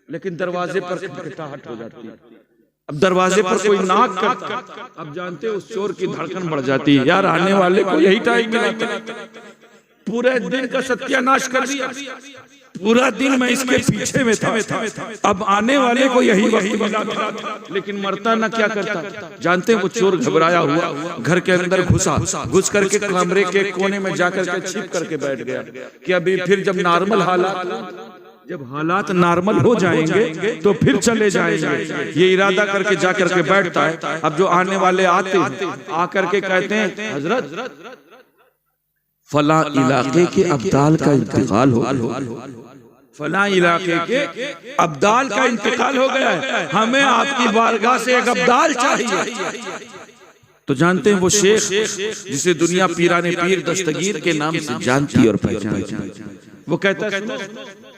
लेकिन दरवाजे पर खटखटाहट हो जाती है। अब दरवाजे पर कोई नाक करता, अब जानते उस चोर की धड़कन बढ़ जाती है, यार आने वाले को यही टाइम मिला था, पूरे दिन का सत्यानाश कर दिया, पूरा दिन मैं इसके पीछे में था, अब आने वाले को यही वक्त मिला था, लेकिन मरता ना क्या करता। जानते हैं वो चोर घबराया हुआ घर के अंदर घुस करके कमरे के कोने में जाकर के छिप करके बैठ गया कि अभी फिर जब हालात नॉर्मल हो जाएंगे तो फिर चले जाएंगे, ये इरादा करके जाकर के बैठता है। अब जो आने वाले आते हैं आकर के कहते हैं हजरत फला इलाके के अब्दाल का इंतकाल हो गया, फला इलाके के अब्दाल का इंतकाल हो गया है, हमें आपकी बारगाह से एक अब्दाल चाहिए। तो जानते हैं वो शेख जिसे दुनिया पीराने पीर दस्तगीर के नाम से जानती और पहचानती, वो कहता है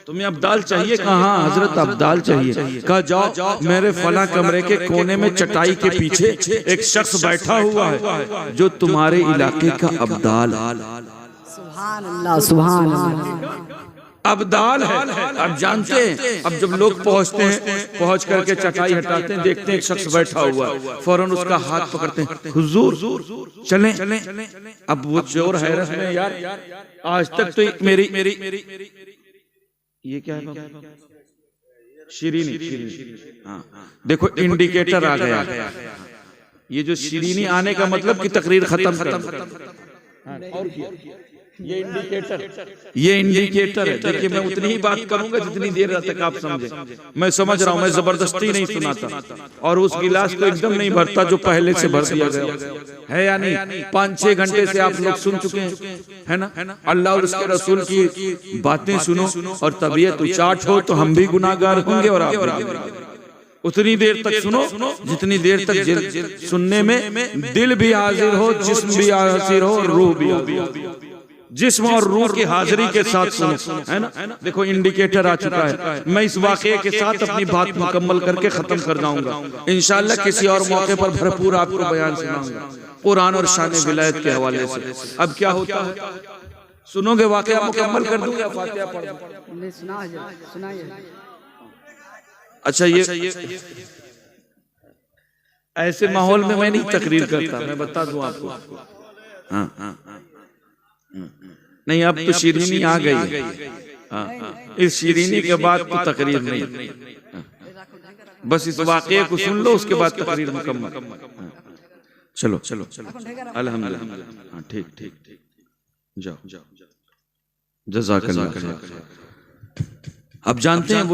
तुम्हें अब्दाल चाहिए? कहा हजरत अब्दाल चाहिए। कहा जाओ मेरे फला कमरे के कोने में चटाई के पीछे एक शख्स बैठा हुआ है जो तुम्हारे इलाके का अब्दाल सुभान अल्लाह, सुभान अल्लाह, अब्दाल है। अब जानते हैं अब जब लोग पहुंचते हैं, पहुंच करके चटाई हटाते हैं, देखते हैं एक शख्स बैठा हुआ है, फौरन उसका हाथ पकड़ते हैं, हुजूर चलें। अब वो चोर हैरत में, यार आज तक तो मेरी ये क्या है शीरीनी, हाँ देखो इंडिकेटर आ गया, ये जो शीरीनी आने का मतलब कि तकरीर खत्म कर, और ये इंडिकेटर है। देखिए मैं उतनी ही बात करूंगा जितनी देर तक आप समझे, मैं समझ रहा हूं, मैं जबरदस्ती नहीं सुनाता और उस गिलास को एकदम नहीं भरता जो पहले से भर दिया गया है, यानी 5-6 घंटे से आप लोग सुन चुके हैं, है ना। अल्लाह और उसके रसूल की बातें सुनो और तबीयत उचाट हो तो हम भी गुनाहगार होंगे और आप उतनी देर तक सुनो जितनी देर तक सुनने में दिल भी हाजिर हो, जिस्म भी हाजिर हो, रूह भी, जिस्म और रूह की हाजिरी के साथ सुनो, है ना। देखो इंडिकेटर आ चुका है। मैं इस वाकये के साथ अपनी बात मुकम्मल करके खत्म कर जाऊंगा इंशाअल्लाह। किसी और मौके पर भरपूर आपको बयान सुनाऊंगा कुरान और शान विलायत के हवाले से। अब क्या होता है सुनोगे, वाकया मुकम्मल कर दूंगा, फातिहा पढ़ अच्छा। ये ऐसे माहौल में मैं नहीं तकरीर करता, मैं बता दूं आपको। हाँ नहीं, अब तो शीरीनी आ गई, इस शीरीनी के बाद तो तकरीर नहीं, बस इस वाकये को सुन लो, उसके बाद तकरीर मुकम्मल। चलो अल्हम्दुलिल्लाह, ठीक जाओ, जज़ाकल्लाह खैर। अब जानते हैं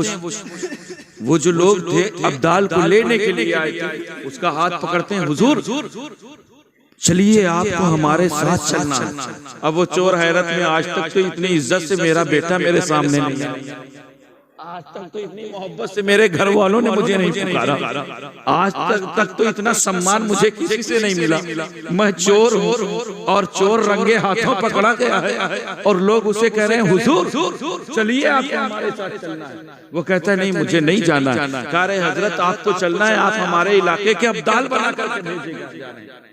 वो जो लोग थे अब्दाल को लेने के लिए आए थे, उसका हाथ पकड़ते हैं, हुजूर चलिए आपको हमारे साथ चलना है। अब वो चोर हैरत में, आज तक तो इतनी इज्जत से मेरा बेटा मेरे सामने नहीं आया, आज तक तो इतनी मोहब्बत से मेरे घर वालों ने मुझे नहीं पुकारा, आज तक तो इतना सम्मान मुझे किसी से नहीं मिला। मैं चोर हूँ और चोर रंगे हाथों पकड़ा गया है और लोग उसे कह रहे हैं हुजूर चलिए आपको हमारे साथ चलना है। वो कहता है नहीं मुझे नहीं जाना है। कह रहे हजरत आपको चलना है, आप हमारे इलाके के अब्दाल बना करके भेजिएगा।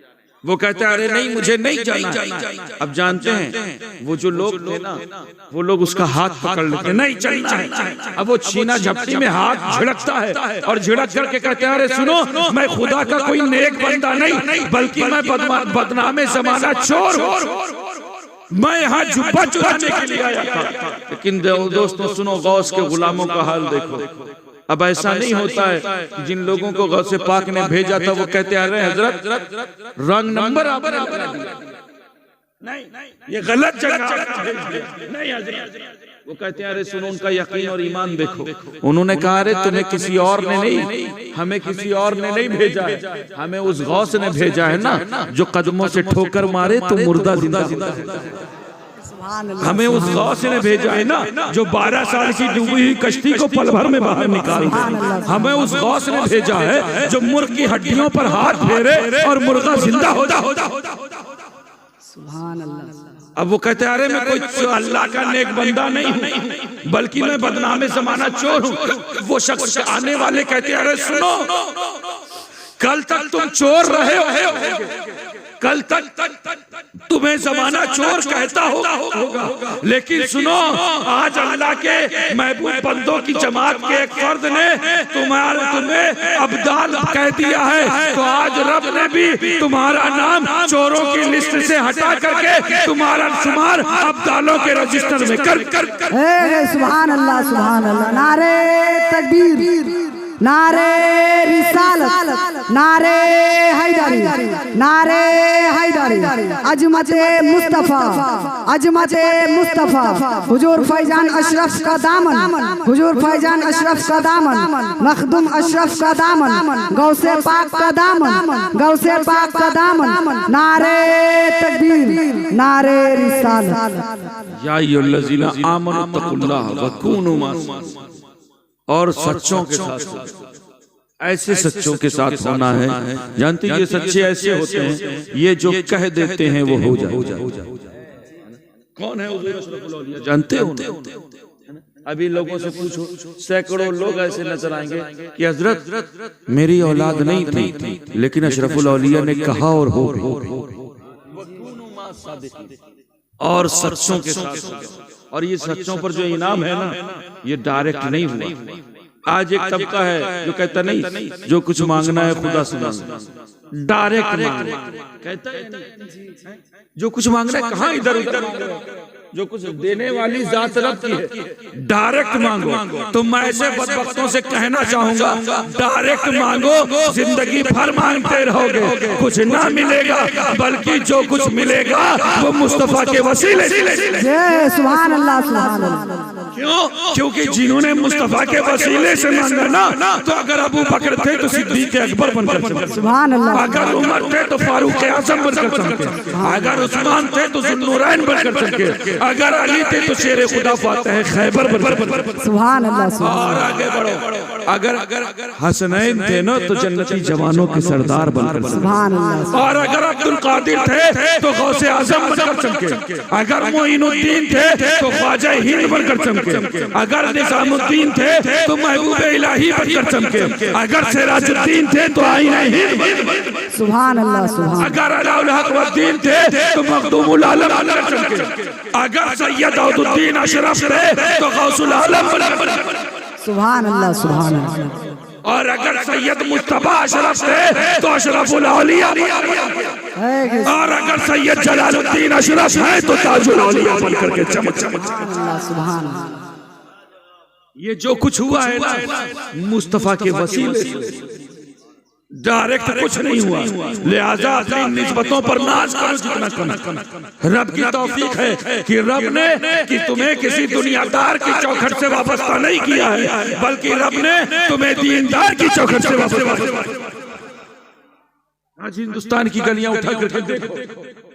वो कहता है अरे नहीं मुझे नहीं जाना है। अब जानते हैं वो जो लोग थे ना, वो लोग उसका हाथ पकड़ लेते, नहीं चलना है। अब वो छीना झपटी में हाथ झिड़कता है और झिड़क करके कहते हैं अरे सुनो, मैं खुदा का कोई नेक बंदा नहीं बल्कि मैं बदनामे ज़माना चोर हूँ, मैं यहाँ जुब्बा चुराने के लिए आया था। लेकिन दोस्तों सुनो, गौस के गुलामों का हाल देखो। अब ऐसा नहीं होता है, जिन लोगों को गौसे पाक ने भेजा था वो कहते आ रहे हजरत रंग नंबर आप नहीं, ये गलत जगह नहीं हजरत। वो कहते हैं अरे सुनो, उनका यकीन और ईमान देखो। उन्होंने कहा अरे तुम्हें किसी और ने नहीं, हमें किसी और ने नहीं भेजा है, हमें उस गौस ने भेजा है ना जो कदमों से ठोकर मारे तो मुर्दा जिंदा है। हमें उस गौस ने भेजा है ना जो 12 साल की डूबी हुई कश्ती को पल भर में बाहर निकाल दे। हमें उस गौस ने भेजा है जो मुर्ग की हड्डियों पर हाथ फेरे और मुर्गा जिंदा हो जा। अब वो कहते हैं अरे मैं कोई अल्लाह का नेक बंदा नहीं हूँ बल्कि मैं बदनामे ज़माना चोर हूँ। वो शख्स आने वाले कहते हैं अरे सुनो, कल तक तुम चोर रहे हो, कल तक तुम्हें जमाना चोर कहता होगा, लेकिन सुनो, आज अल्लाह के महबूब बंदों की जमात के एक फर्द ने तुम्हें अब्दाल कह दिया है। तो आज रब ने भी तुम्हारा नाम चोरों की लिस्ट से हटा करके तुम्हारा शुमार अब्दालों के रजिस्टर में कर। सुभान अल्लाह, सुभान अल्लाह। नारे तकबीर, नारे रिसालत, नारे हैदरी, नारे हैदरी, अजमते मुस्तफा, अजमते मुस्तफा, हुजूर फैजान अशरफ का दामन, हुजूर फैजान अशरफ का दामन, मखदूम अशरफ का दामन, गौसे पाक का दामन, गौसे पाक का दामन। नारे तकबीर, नारे रिसालत। या अय्युहल्लज़ीना आमनु तक़ुल्लाह व कूनू मास, और सच्चों के साथ, ऐसे सच्चों के साथ होना है। जानते ये सच्चे ऐसे होते हैं, ये जो कह देते हैं वो हो जाए। कौन है हुज़ूर अशरफुल औलिया? जानते हो? अभी लोगों से पूछो, सैकड़ों लोग ऐसे नजर आएंगे कि हजरत मेरी औलाद नहीं थी, लेकिन अशरफुल औलिया ने कहा और हो गई। और सच्चों के साथ, और ये सच्चों पर जो इनाम है ना, ये डायरेक्ट नहीं हुआ। आज एक तबका है जो कहता नहीं, जो कुछ मांगना है खुदा से मांगो, डायरेक्ट मांगो, कहता है जो कुछ मांगना है कहाँ इधर उधर, जो कुछ देने वाली जात रब की है, डायरेक्ट मांगो। तो मैं ऐसे बदबख्तों से कहना चाहूंगा, डायरेक्ट मांगो, जिंदगी भर मांगते रहोगे, कुछ ना मिलेगा, बल्कि जो कुछ मिलेगा वो मुस्तफा के वसीले से। सुभान अल्लाह, सुभान अल्लाह। क्यों? क्योंकि जिन्होंने मुस्तफा के वसीले से मांगा ना, तो अगर अबू बकर थे तो सिद्दीक अकबर बनकर चमके, सुभान अल्लाह। अगर उमर थे तो फारूक आजम बनकर चमके, अगर उस्मान थे तो ज़ुन्नुरैन बनकर चमके, अगर अली थे तो शेर खुदा फातिह खैबर बनकर। सुभान अल्लाह। और आगे बढ़ो, अगर हसनैन थे ना तो जन्नती जवानों के सरदार बनकर। सुभान अल्लाह। और अगर अब्दुल कादिर थे तो गौसे आजम बनकर चमके, अगर मोइनुद्दीन थे तो ख्वाजा हिंद बनकर चमके, अगर निजामुद्दीन थे तो महबूब इलाही बनकर चमके, अगर सिराजुद्दीन थे तो आईना हिंद। सुभान अल्लाह, सुभान। अगर अलाउल हक वद्दीन थे तो मखदूमुल आलम बनकर चमके, अगर सैयद दाऊदुद्दीन अशरफ थे तो गौसुल आलम बनकर। सुभान अल्लाह, सुभान अल्लाह। और अगर सैयद मुस्तफा अशरफ थे तो अशरफुल औलिया, और अगर सैयद जलालुद्दीन अशरफ है तो ताजुल औलिया बनकर के चमक। सुभान अल्लाह। ये जो कुछ हुआ है ना, मुस्तफा के वसीले से, डायरेक्ट कुछ नहीं हुआ। लिहाजा अपनी निस्बतों पर नाज करो जितना कम। रब की तौफीक है कि रब ने कि तुम्हें किसी दुनियादार की चौखट से वाबस्ता नहीं किया है, बल्कि रब ने तुम्हें दीनदार की चौखट से वाबस्ता। आज हिंदुस्तान की गलियां उठा करके देखो,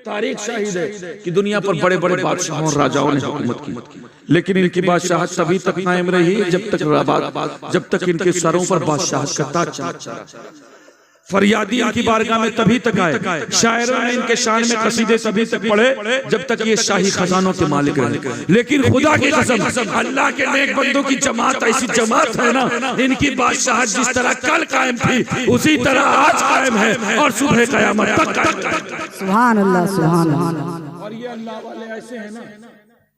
तारीख शाहिद है कि दुनिया पर बड़े बड़े बादशाहों और राजाओं ने हुकूमत की, लेकिन इनकी बादशाहत तभी तक कायम रही जब तक इनके सरों पर बादशाहत का ताज चला। फरियादी इनकी बारगाह में तभी तक आए, शायरों ने इनके शान में कसीदे तभी तक पढ़े जब तक ये शाही खजानों के मालिक रहे। लेकिन खुदा की कसम, अल्लाह के नेक बंदों की जमात ऐसी जमात है ना, इनकी बादशाहत जिस तरह कल कायम थी उसी तरह आज कायम है और सुबह कयामत तक कायम। सुभान अल्लाह, सुभान अल्लाह। और ये अल्लाह वाले ऐसे हैं ना,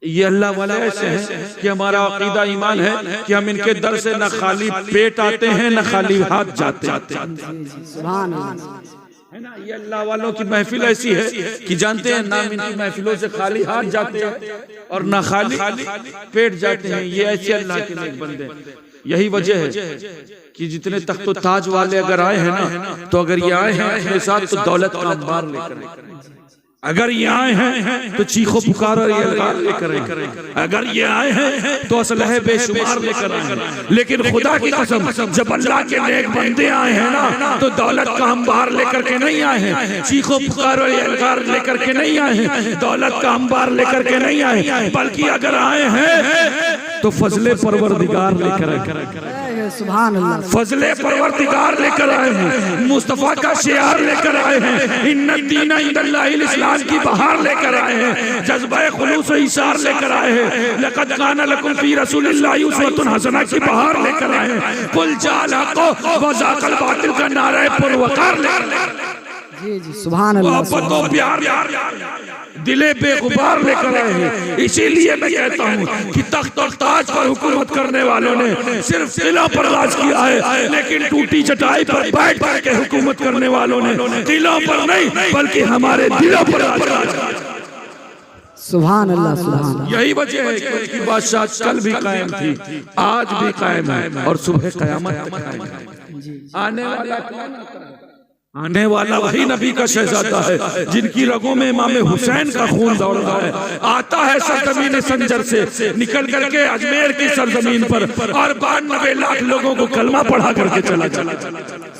ये अल्लाह वाले ऐसे हैं कि हमारा अकीदा ईमान है कि हम इनके दर से न खाली पेट आते हैं न खाली हाथ जाते हैं। सुभान अल्लाह। है ना, ये अल्लाह वालों की महफिल ऐसी है कि जानते हैं नाम इनकी महफिलों से खाली हाथ जाते हैं और न खाली पेट जाते हैं। ये ऐसे अल्लाह के नेक बंदे। यही वजह है कि जितने तख्तो ताज वाले अगर आए हैं ना, तो अगर ये आए हैं अपने साथ तो दौलत का अंबार लेकर, अगर ये आए हैं तो चीखो पुकार और यलगार लेकर आए, अगर ये आए हैं तो असलहे बेशुमार लेकर आए हैं। लेकिन खुदा की कसम, जब अल्लाह के नेक बंदे आए हैं ना, तो दौलत का अंबार लेकर के नहीं आए हैं, चीखो पुकार और यलगार लेकर के नहीं आए हैं, दौलत का अंबार लेकर के नहीं आए हैं, बल्कि अगर आए हैं तो फजले परवरदिगार लेकर आए। सुभान अल्लाह। फजले परवरदिगार लेकर आए हैं, मुस्तफा का शियार लेकर आए हैं, इन्ना दीना इंदल्लाहिल इस्लाम की बहार लेकर आए हैं, जज्बा खुलूस इसार लेकर आए हैं, लक़द काना लकुम फी रसूलिल्लाहि उस्वतुन हसना की बहार लेकर आए हैं, कुल जाल हक़ व ज़ाक़ल बातिल का नारा पुरवकार लेकर। जी जी सुभान अल्लाह मोहब्बत और प्यार दिले बेगुबार लेकर आए हैं। इसीलिए मैं कहता हूँ कि तख्त और ताज पर हुकूमत करने वालों ने सिर्फ किला पर राज किया है, लेकिन टूटी चटाई पर बैठ करके हुकूमत करने वालों ने किलों पर नहीं बल्कि हमारे दिलों पर राज किया। सुभान अल्लाह सुभान अल्लाह। यही वजह है कि उसकी बादशाह कल भी कायम थी, आज भी कायम है और सुबह कयामत तक कायम है। आने वाला वही नबी का शहजादा है जिनकी रगों में इमाम हुसैन का खून दौड़ रहा है। आता है सरजमीन संजर से निकल करके अजमेर की सरजमीन पर और 92 लाख लोगों को कलमा पढ़ा करके चला चला।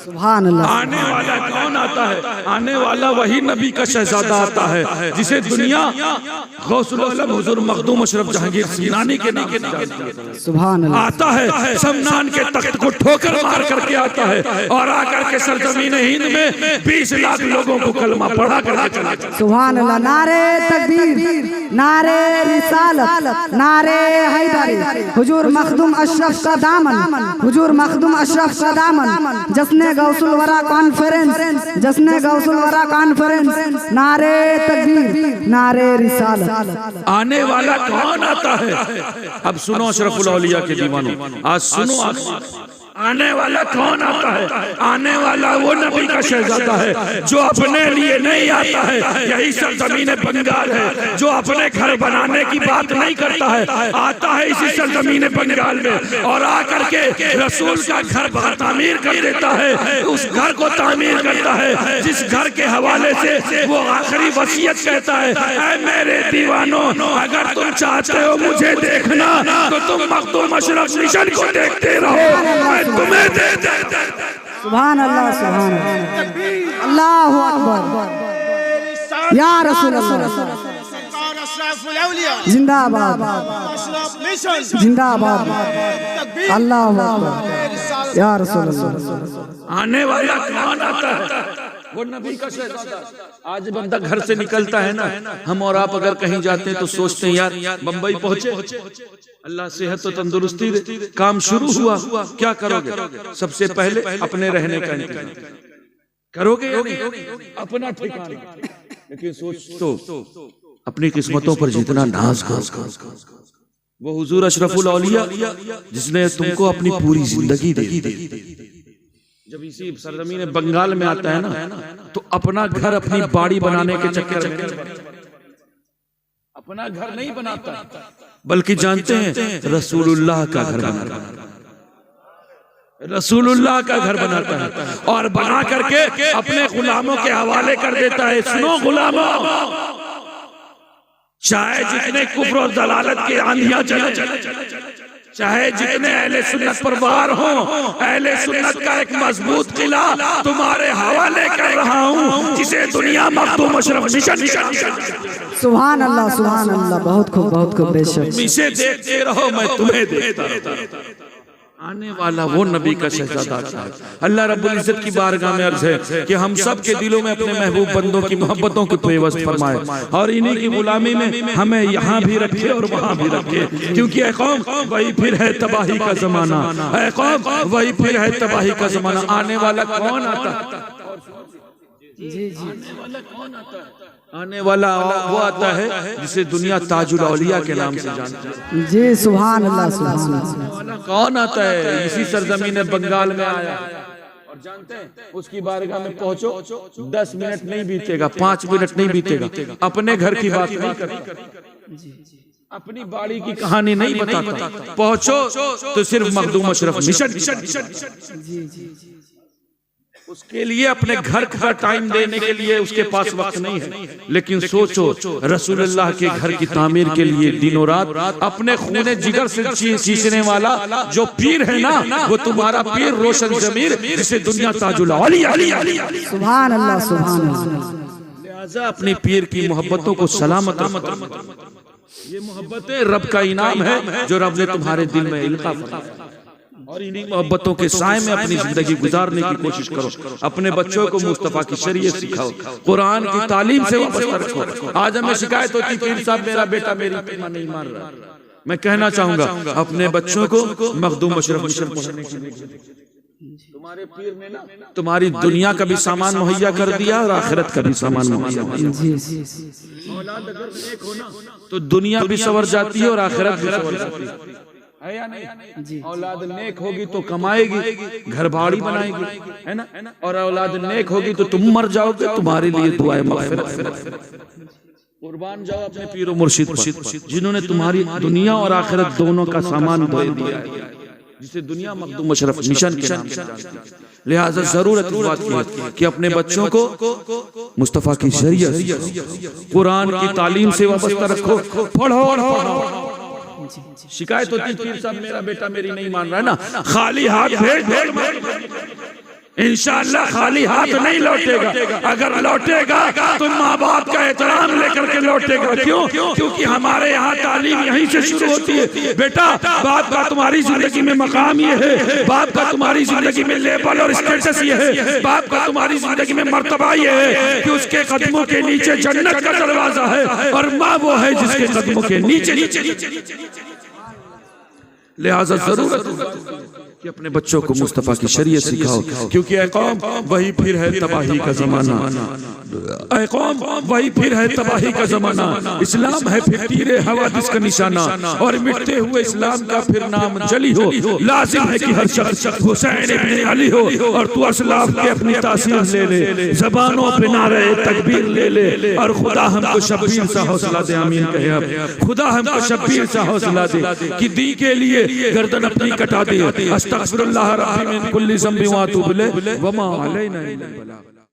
सुभान अल्लाह। आने वाला कौन आता है? आने वाला वही नबी का शहजादा आता है जिसे दुनिया गौसुल आलम हुजूर मखदूम अशरफ जहांगीर सीनानी के नाम से जानती है। सुभान अल्लाह। आता है समनान के तख्त को ठोकर मार करके आता है और आकर के सरजमीन हिंद में 20 लाख लोगों को कलमा पढ़ा करके चला। सुभान अल्लाह। नारे तकबीर, नारे रिसालत, नारे हैदरी, हुजूर मखदूम अशरफ का दामन, हुजूर मखदूम अशरफ का दामन, जश्न गौसुल वरा कॉन्फ्रेंस, जश्न गौसुल वरा कॉन्फ्रेंस, नारे तकबीर, नारे रिसालत। आने वाला कौन आता है? अब सुनो अशरफुल औलिया के दीवानों, आज सुनो आने वाला कौन आता है? आने वाला वो नबी का शहजादा है जो अपने लिए नहीं आता है। यही सरजमीन बंगाल है जो अपने घर बनाने की बात नहीं करता है, आता है इसी सरजमीन बंगाल में और आकर के रसूल का घर तामीर कर देता है। उस घर को तामीर करता है जिस घर के हवाले से वो आखिरी वसीयत कहता है, ऐ मेरे दीवानों, अगर तुम चाहते हो मुझे देखना तो तुम मखदूम अशरफ मिशन को देखते रहो, तुम्हें दे दे। सुभान अल्लाह सुभान अल्लाह। अल्लाहु अकबर। या रसूल अल्लाह जिंदाबाद जिंदाबाद। अल्लाहु अकबर। या रसूल अल्लाह। आने वाला कौन आता है? वो नबी का शहजादा। आज बंदा घर से निकलता है ना, हम और आप अगर कहीं जाते हैं तो सोचते हैं यार बंबई पहुंचे, अल्लाह सेहत और तंदुरुस्ती दे, काम शुरू हुआ, क्या करोगे? सबसे पहले अपने रहने का इंतजाम करोगे या नहीं? अपना ठिकाना। लेकिन सोच तो अपनी किस्मतों पर जितना नाज करो, वो हुजूर अशरफुल औलिया जिसने तुमको अपनी पूरी जिंदगी दी। जब इसी सरजमीन बंगाल में आता है ना तो अपना घर अपनी बाड़ी बनाने के चक्कर में अपना घर नहीं बनाता, बल्कि जानते हैं रसूलुल्लाह का घर बनाता है, रसूलुल्लाह का घर बनाता है और बना करके अपने गुलामों के हवाले कर देता है। सुनो गुलामों, चाहे जितने कुफ्र और दलालत की आंधियां चले, चाहे जितने अहले सुन्नत पर वार हो, अहले सुन्नत का एक मजबूत किला तुम्हारे हवाले कर रहा हूँ जिसे दुनिया मखदूम अशरफ मिशन। सुभान अल्लाह सुभान अल्लाह। बहुत खूब बहुत खूब। बेशक इसे देखते रहो, मैं तुम्हें देखता रहता। आने वाला वो नबी का शहजादा आता है। अल्लाह रब्बुल इज्जत की बारगाह में अर्ज है कि हम सब के दिलों में अपने महबूब बंदों की मोहब्बतों को पेवस्त फरमाए और इन्हीं की गुलामी में हमें यहाँ भी रखे और वहाँ भी रखे, क्योंकि ऐ कौम वही फिर है तबाही का जमाना, ऐ कौम वही फिर है तबाही का जमाना। आने वाला कौन आता है? जी जी। आने वाला वो आता है जिसे दुनिया ताजुल औलिया के नाम से जानती है। जी सुभान अल्लाह सुभान अल्लाह। कौन आता है? इसी सरजमीन बंगाल में आया और जानते हैं उसकी बारगाह में पहुंचो, 10 मिनट नहीं बीतेगा, 5 मिनट नहीं बीतेगा, अपने घर की बात नहीं करता, अपनी बाड़ी की कहानी नहीं बताता, पहुंचो तो सिर्फ मखदूम अशरफ मिशन। उसके लिए अपने घर का टाइम देने के लिए उसके पास वक्त नहीं है, लेकिन सोचो रसूलुल्लाह के घर की तामीर के लिए दिनों रात अपने खूने जिगर से सींचने वाला जो पीर है ना, वो तुम्हारा पीर रोशन जमीर जिसे दुनिया ताजुल औलिया। सुभान अल्लाह सुभान अल्लाह। लिहाजा अपनी पीर की मोहब्बतों को सलामत रखो। ये मोहब्बतें रब का इनाम है जो रब ने तुम्हारे दिल में इल्का फरमाया, और इन्हीं मोहब्बतों के साए में अपनी जिंदगी गुजारने की कोशिश करो। अपने बच्चों को मुस्तफा की शरीयत सिखाओ, कुरान की तालीम से वाबस्ता रखो। आज हमें शिकायत होती पीर साहब मेरा बेटा मेरी कलमा नहीं मार रहा। मैं कहना चाहूंगा अपने बच्चों को मखदूम अशरफ मिशन पढ़ने के लिए तुम्हारे पीर ने ना तुम्हारी दुनिया का भी सामान मुहैया कर दिया और आखिरत का भी सामान मुहैया कर दिया। औलाद अगर नेक हो ना तो दुनिया भी सवर जाती है और आखिरत भी सवर जाती है या नहीं? औलाद नेक होगी तो कमाएगी, घर बाड़ी बनाएगी, है ना? और औलाद नेक होगी तो तुम मर जाओगे, तुम्हारे लिए दुआएं मग़फ़िरत। कुर्बान जाओ अपने पीरो मुर्शिद पर, जिन्होंने तुम्हारी दुनिया और आखिरत दोनों का सामान दे दिया है, जिसे दुनिया मखदूम मुशर्रफ मिशन के नाम से जानते हैं। लिहाजा जरूरत इस बात की है कि अपने बच्चों को मुस्तफा की शरीयत कुरान की तालीम से वाबस्ता रखो, पढ़ो और पढ़ो। शिकायत होती पीर साहब मेरा बेटा मेरी नहीं मान रहा है ना, खाली हाथ भेज, इंशाअल्लाह खाली हाथ नहीं लौटेगा। अगर लौटेगा तो माँ बाप का एहतराम लेकर के लौटेगा। क्यों? क्योंकि हमारे यहाँ तालीम यहीं से शुरू होती है। बेटा बाप का तुम्हारी जिंदगी में मकाम ये है, बाप का तुम्हारी जिंदगी में लेवल और स्टेटस ये है, बाप का तुम्हारी जिंदगी में मर्तबा ये है कि उसके कदमों के नीचे जन्नत का दरवाजा है और माँ वो है जिसके कदमों के नीचे। लिहाजा जरूरत कि अपने बच्चों को मुस्तफा की शरीयत सिखाओ, क्योंकि ऐ कौम वही फिर है तबाही का जमाना, ऐ कौम वही फिर है तबाही का जमाना। इस्लाम है फिर तीरे हवादिस का निशाना, और मिटते हुए इस्लाम का फिर नाम जली हो। लाजिम है कि हर शख्स हुसैन इब्न अली हो, और तू असलाफ के अपनी तासीर ले ले, जबानों पे नारे तकबीर ले ले, और खुदा हमको शब्बीर सा हौसला दे। आमीन कहे अब खुदा हमको शब्बीर सा हौसला दे कि दी के लिए गर्दन अपनी कटा दे। अस्तगफिरुल्लाह रब्बी मिन कुल्ली ज़ंबि व अतूबु इलैह व मा अलैना इल्ला अल बलाग।